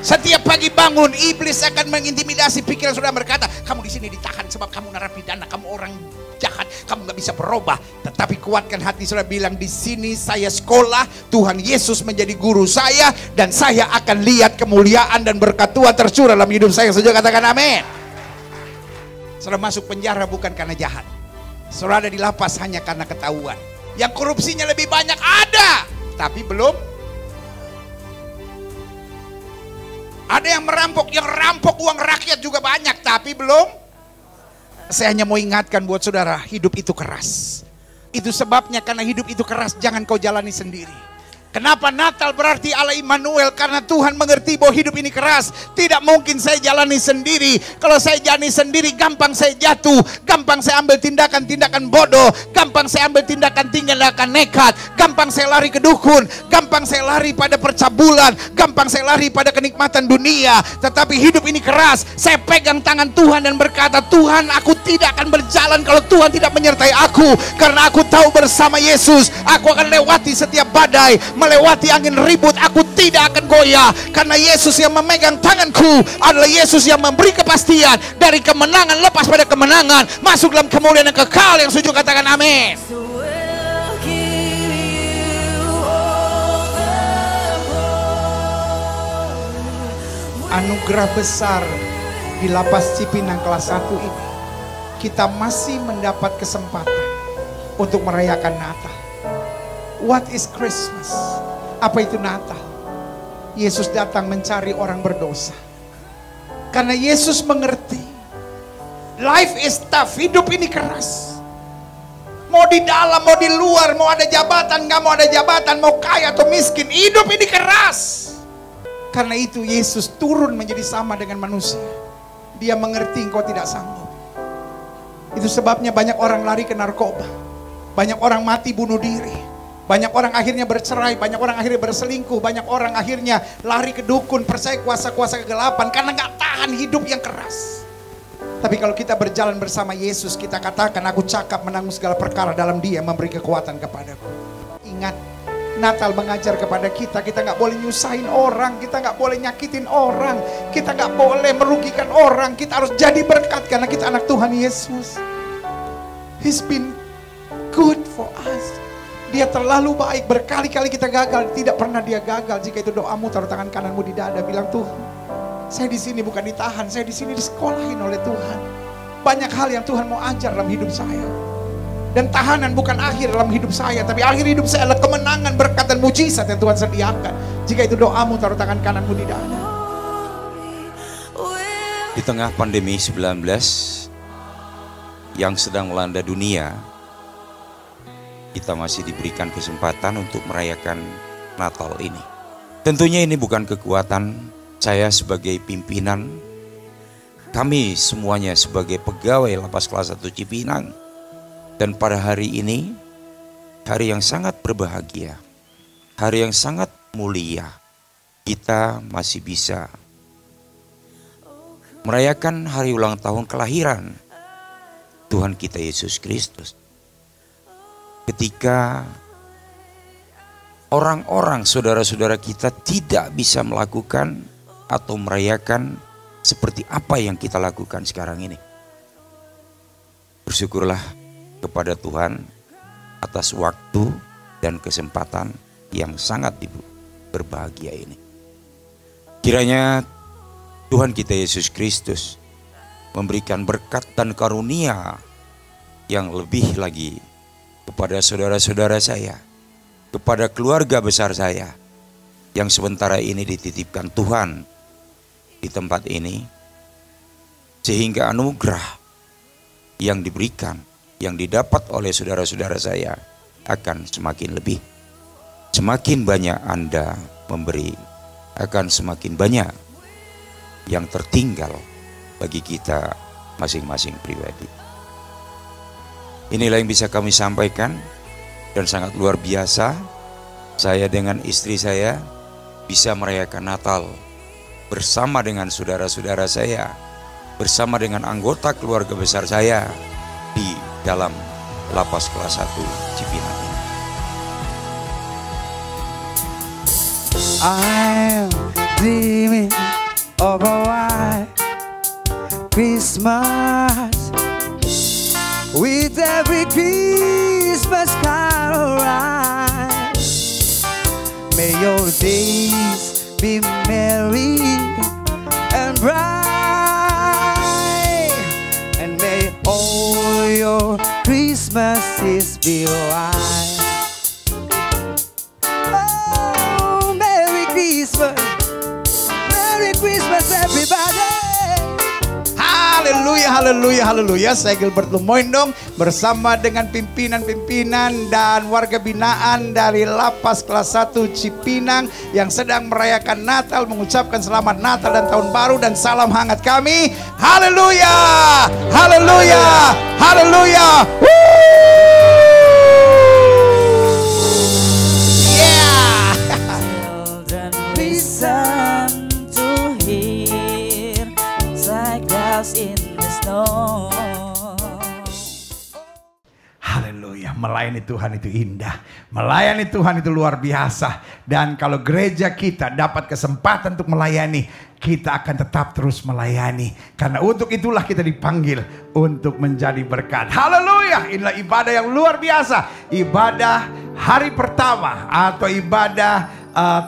Setiap pagi bangun, iblis akan mengintimidasi pikiran saudara, berkata, kamu di sini ditahan sebab kamu narapidana, kamu orang jahat, kamu nggak bisa berubah. Tetapi kuatkan hati saudara, bilang di sini saya sekolah, Tuhan Yesus menjadi guru saya, dan saya akan lihat kemuliaan dan berkat Tuhan tercurah dalam hidup saya. Saudara katakan amin. Saudara masuk penjara bukan karena jahat. Saudara ada di lapas hanya karena ketahuan. Yang korupsinya lebih banyak ada, tapi belum. Ada yang merampok, yang rampok uang rakyat juga banyak, tapi belum. Saya hanya mau ingatkan buat saudara, hidup itu keras. Itu sebabnya karena hidup itu keras, jangan kau jalani sendiri. Kenapa Natal berarti Allah Immanuel? Karena Tuhan mengerti bahwa hidup ini keras. Tidak mungkin saya jalani sendiri. Kalau saya jalani sendiri, gampang saya jatuh, gampang saya ambil tindakan-tindakan bodoh, gampang saya ambil tindakan nekat, gampang saya lari ke dukun, gampang saya lari pada percabulan, gampang saya lari pada kenikmatan dunia. Tetapi hidup ini keras. Saya pegang tangan Tuhan dan berkata, Tuhan, aku tidak akan berjalan kalau Tuhan tidak menyertai aku. Karena aku tahu bersama Yesus aku akan lewati setiap badai, melewati angin ribut, aku tidak akan goyah. Karena Yesus yang memegang tanganku adalah Yesus yang memberi kepastian. Dari kemenangan lepas pada kemenangan, masuk dalam kemuliaan yang kekal. Yang setuju katakan amin. Anugerah besar di lapas Cipinang kelas 1 ini, kita masih mendapat kesempatan untuk merayakan Natal. What is Christmas? Apa itu Natal? Yesus datang mencari orang berdosa. Karena Yesus mengerti, life is tough, hidup ini keras. Mau di dalam, mau di luar, mau ada jabatan, nggak mau ada jabatan, mau kaya atau miskin, hidup ini keras. Karena itu Yesus turun menjadi sama dengan manusia. Dia mengerti engkau tidak sanggup. Itu sebabnya banyak orang lari ke narkoba, banyak orang mati bunuh diri, banyak orang akhirnya bercerai, banyak orang akhirnya berselingkuh, banyak orang akhirnya lari ke dukun, percaya kuasa-kuasa kegelapan karena nggak tahan hidup yang keras. Tapi kalau kita berjalan bersama Yesus, kita katakan, aku cakap menanggung segala perkara dalam Dia yang memberi kekuatan kepadaku. Ingat, Natal mengajar kepada kita, kita nggak boleh nyusahin orang, kita nggak boleh nyakitin orang, kita nggak boleh merugikan orang, kita harus jadi berkat karena kita anak Tuhan Yesus. He's been good for us. Dia terlalu baik, berkali-kali kita gagal, tidak pernah Dia gagal. Jika itu doamu, taruh tangan kananmu di dada, bilang, Tuhan, saya di sini bukan ditahan, saya di sini disekolahin oleh Tuhan. Banyak hal yang Tuhan mau ajar dalam hidup saya. Dan tahanan bukan akhir dalam hidup saya, tapi akhir hidup saya adalah kemenangan, berkat dan mujizat yang Tuhan sediakan. Jika itu doamu, taruh tangan kananmu di dada. Di tengah pandemi 19 yang sedang melanda dunia, kita masih diberikan kesempatan untuk merayakan Natal ini. Tentunya ini bukan kekuatan saya sebagai pimpinan, kami semuanya sebagai pegawai lapas kelas 1 Cipinang. Dan pada hari ini, hari yang sangat berbahagia, hari yang sangat mulia, kita masih bisa merayakan hari ulang tahun kelahiran Tuhan kita Yesus Kristus. Ketika orang-orang saudara-saudara kita tidak bisa melakukan atau merayakan seperti apa yang kita lakukan sekarang ini. Bersyukurlah kepada Tuhan atas waktu dan kesempatan yang sangat berbahagia ini. Kiranya Tuhan kita Yesus Kristus memberikan berkat dan karunia yang lebih lagi kepada saudara-saudara saya, kepada keluarga besar saya yang sementara ini dititipkan Tuhan di tempat ini, sehingga anugerah yang diberikan, yang didapat oleh saudara-saudara saya akan semakin lebih. Semakin banyak Anda memberi, akan semakin banyak yang tertinggal bagi kita masing-masing pribadi. Inilah yang bisa kami sampaikan, dan sangat luar biasa saya dengan istri saya bisa merayakan Natal bersama dengan saudara-saudara saya bersama dengan anggota keluarga besar saya di dalam lapas kelas 1 Cipinang. I'm dreaming of a white Christmas, with every Christmas carol ride. May your days be merry and bright, and may all your Christmases be white. Merry Christmas everybody. Haleluya, haleluya, haleluya. Saya Gilbert Lumoindong bersama dengan pimpinan-pimpinan dan warga binaan dari Lapas Kelas 1 Cipinang yang sedang merayakan Natal, mengucapkan selamat Natal dan Tahun Baru dan salam hangat kami. Haleluya, haleluya, haleluya. Listen to hear cyclones in the snow. Haleluya, melayani Tuhan itu indah, melayani Tuhan itu luar biasa. Dan kalau gereja kita dapat kesempatan untuk melayani, kita akan tetap terus melayani. Karena untuk itulah kita dipanggil untuk menjadi berkat. Haleluya, inilah ibadah yang luar biasa. Ibadah hari pertama atau ibadah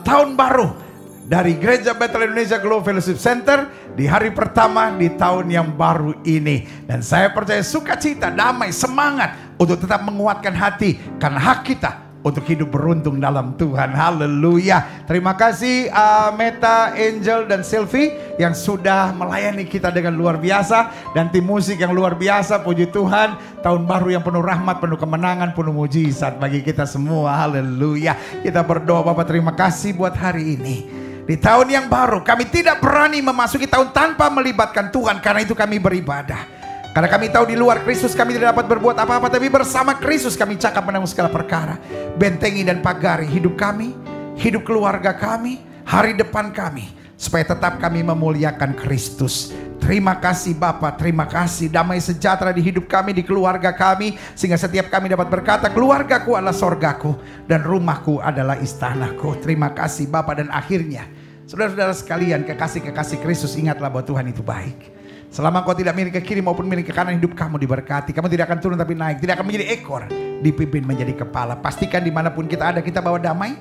tahun baru dari Gereja Bethel Indonesia Global Fellowship Center di hari pertama di tahun yang baru ini. Dan saya percaya sukacita, damai, semangat untuk tetap menguatkan hati karena hak kita untuk hidup beruntung dalam Tuhan. Haleluya. Terima kasih Meta, Angel, dan Sylvie yang sudah melayani kita dengan luar biasa. Dan tim musik yang luar biasa. Puji Tuhan, tahun baru yang penuh rahmat, penuh kemenangan, penuh mujizat bagi kita semua. Haleluya. Kita berdoa, Bapak, terima kasih buat hari ini. Di tahun yang baru kami tidak berani memasuki tahun tanpa melibatkan Tuhan. Karena itu kami beribadah. Karena kami tahu di luar Kristus kami tidak dapat berbuat apa-apa. Tapi bersama Kristus kami cakap menanggung segala perkara. Bentengi dan pagari hidup kami, hidup keluarga kami, hari depan kami. Supaya tetap kami memuliakan Kristus. Terima kasih Bapa, terima kasih. Damai sejahtera di hidup kami, di keluarga kami. Sehingga setiap kami dapat berkata, keluargaku adalah sorgaku dan rumahku adalah istanaku. Terima kasih Bapa. Dan akhirnya, saudara-saudara sekalian, kekasih-kekasih Kristus, ingatlah bahwa Tuhan itu baik. Selama kau tidak miring ke kiri maupun miring ke kanan, hidup kamu diberkati. Kamu tidak akan turun tapi naik. Tidak akan menjadi ekor, dipimpin menjadi kepala. Pastikan dimanapun kita ada, kita bawa damai.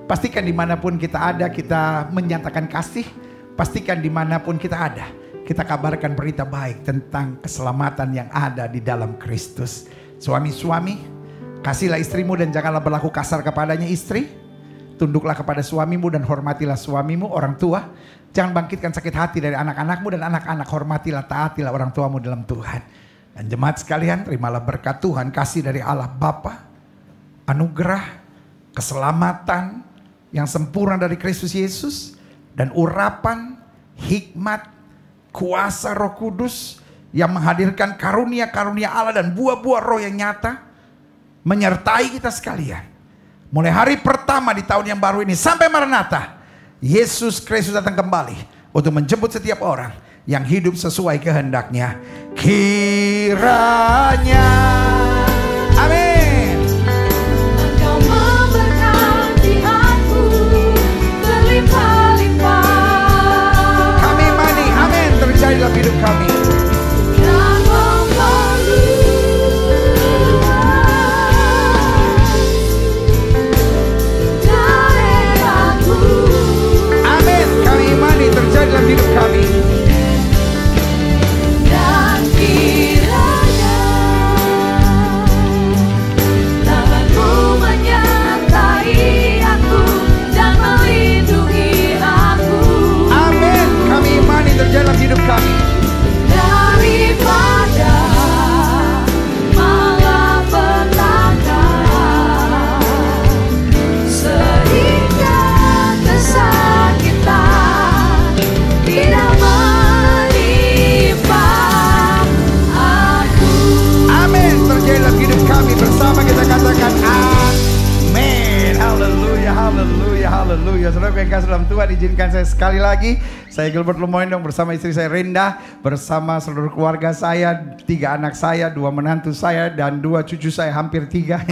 Pastikan dimanapun kita ada, kita menyatakan kasih. Pastikan dimanapun kita ada, kita kabarkan berita baik tentang keselamatan yang ada di dalam Kristus. Suami-suami, kasihlah istrimu dan janganlah berlaku kasar kepadanya. Istri, tunduklah kepada suamimu dan hormatilah suamimu. Orang tua, jangan bangkitkan sakit hati dari anak-anakmu, dan anak-anak hormatilah, taatilah orang tuamu dalam Tuhan. Dan jemaat sekalian, terimalah berkat Tuhan, kasih dari Allah Bapa, anugerah, keselamatan yang sempurna dari Kristus Yesus, dan urapan, hikmat, kuasa Roh Kudus yang menghadirkan karunia-karunia Allah dan buah-buah roh yang nyata menyertai kita sekalian. Mulai hari pertama di tahun yang baru ini sampai Maranatha, Yesus Kristus datang kembali untuk menjemput setiap orang yang hidup sesuai kehendaknya. Kiranya, amin. Engkau memberkati aku berlimpah-limpah. Kami imani, amin, terjadi dalam hidup kami. Dan daerahku. Amin, kami imani, terjadi dalam hidup kami. Dan kiranya dalam Tuhan, izinkan saya sekali lagi, saya Gilbert Lumoindong bersama istri saya Renda, bersama seluruh keluarga saya, 3 anak saya, 2 menantu saya, dan 2 cucu saya, hampir 3.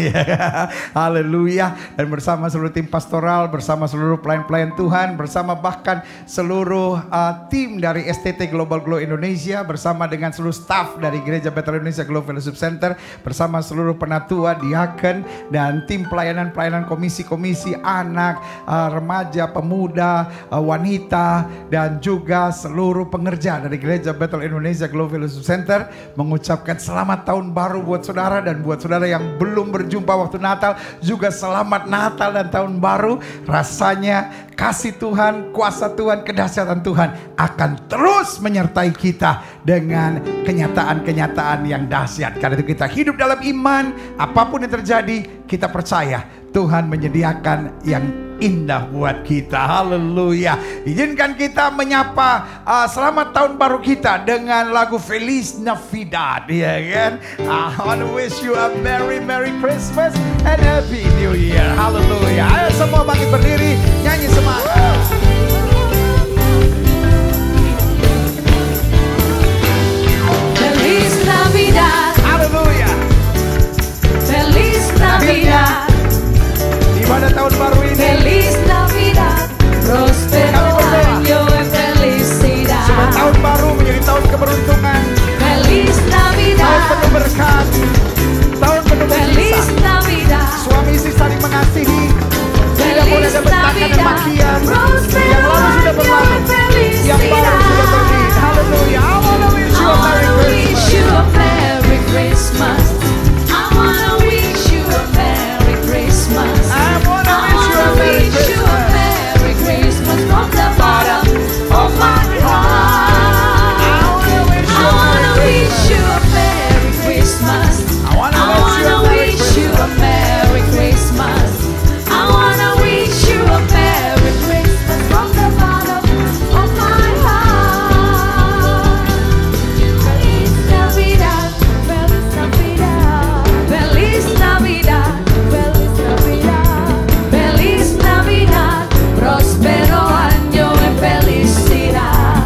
Haleluya. Dan bersama seluruh tim pastoral, bersama seluruh pelayan-pelayan Tuhan, bersama bahkan seluruh tim dari STT Global Glow Indonesia, bersama dengan seluruh staff dari Gereja Bethel Indonesia Glow Fellowship Center, bersama seluruh penatua, diaken, dan tim pelayanan-pelayanan komisi-komisi anak, remaja, pemuda, wanita, dan juga seluruh pengerja dari Gereja Bethel Indonesia Glow Fellowship Center mengucapkan selamat tahun baru buat saudara, dan buat saudara yang belum berjumpa waktu Natal juga selamat Natal dan tahun baru. Rasanya kasih Tuhan, kuasa Tuhan, kedahsyatan Tuhan akan terus menyertai kita dengan kenyataan-kenyataan yang dahsyat. Karena itu kita hidup dalam iman, apapun yang terjadi kita percaya Tuhan menyediakan yang indah buat kita. Haleluya. Izinkan kita menyapa selamat tahun baru kita dengan lagu Feliz Navidad, ya kan? I want to wish you a Merry Christmas and Happy New Year. Haleluya. Ayo semua bangkit berdiri, nyanyi semangat. Feliz Navidad. Haleluya. Feliz Navidad. Pada tahun baru ini, Feliz Navidad, prospero año en felicidad. semoga tahun baru menjadi tahun keberuntungan, Feliz tahun Navidad, penuh berkat, tahun penuh Feliz kasih. Navidad, Suami istri saling mengasihi, tidak boleh Feliz ada bentakan dan Navidad, makian. Yang prospero lalu sudah año berlalu, en yang baru sudah felicidad. pergi. Haleluya. I wanna wish you a I wanna Merry wish you a Merry Christmas. I wanna wish you a Merry Christmas. I wanna I wish you a wanna Merry wish you a Christmas. Merry Christmas from the bottom of my heart. I wanna wish I you a wanna Merry wish you a Merry Christmas. I wanna wish you a Merry wish you a Merry Christmas. I wanna wish you a Merry Christmas from the bottom of my heart. Feliz Navidad, Feliz Navidad, Feliz Navidad, Feliz Navidad, Feliz Navidad, próspero año en felicidad.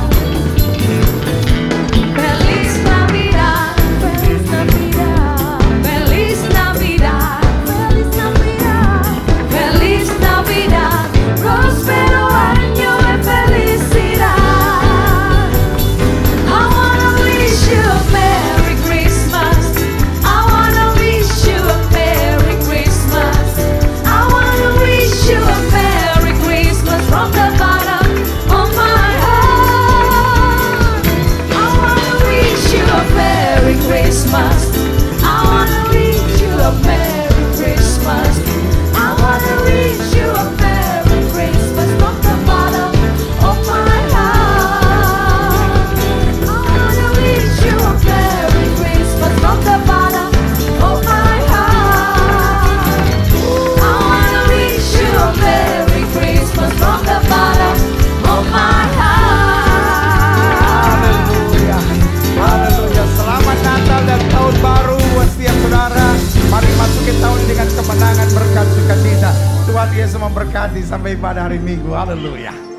Feliz Navidad, Feliz Navidad, Feliz Navidad, Feliz Navidad, Feliz Navidad, próspero año en felicidad. I wanna wish you a Merry Christmas. I wanna wish you a Merry Christmas. I wanna wish you a Merry Christmas from the bottom of my heart. I wanna wish you a Merry Christmas. I wanna wish you a Merry Christmas. I wanna wish you a Merry Christmas from the bottom of my heart. I wanna wish you a Merry Christmas from the bottom of my heart. I wanna wish you a Merry Christmas from the bottom of my heart. Haleluya. Haleluya. Selamat Natal dan tahun baru buat setiap saudara. Mari masuki tahun dengan kemenangan, berkat, sukacita. Tuhan Yesus memberkati sampai pada hari Minggu. Haleluya.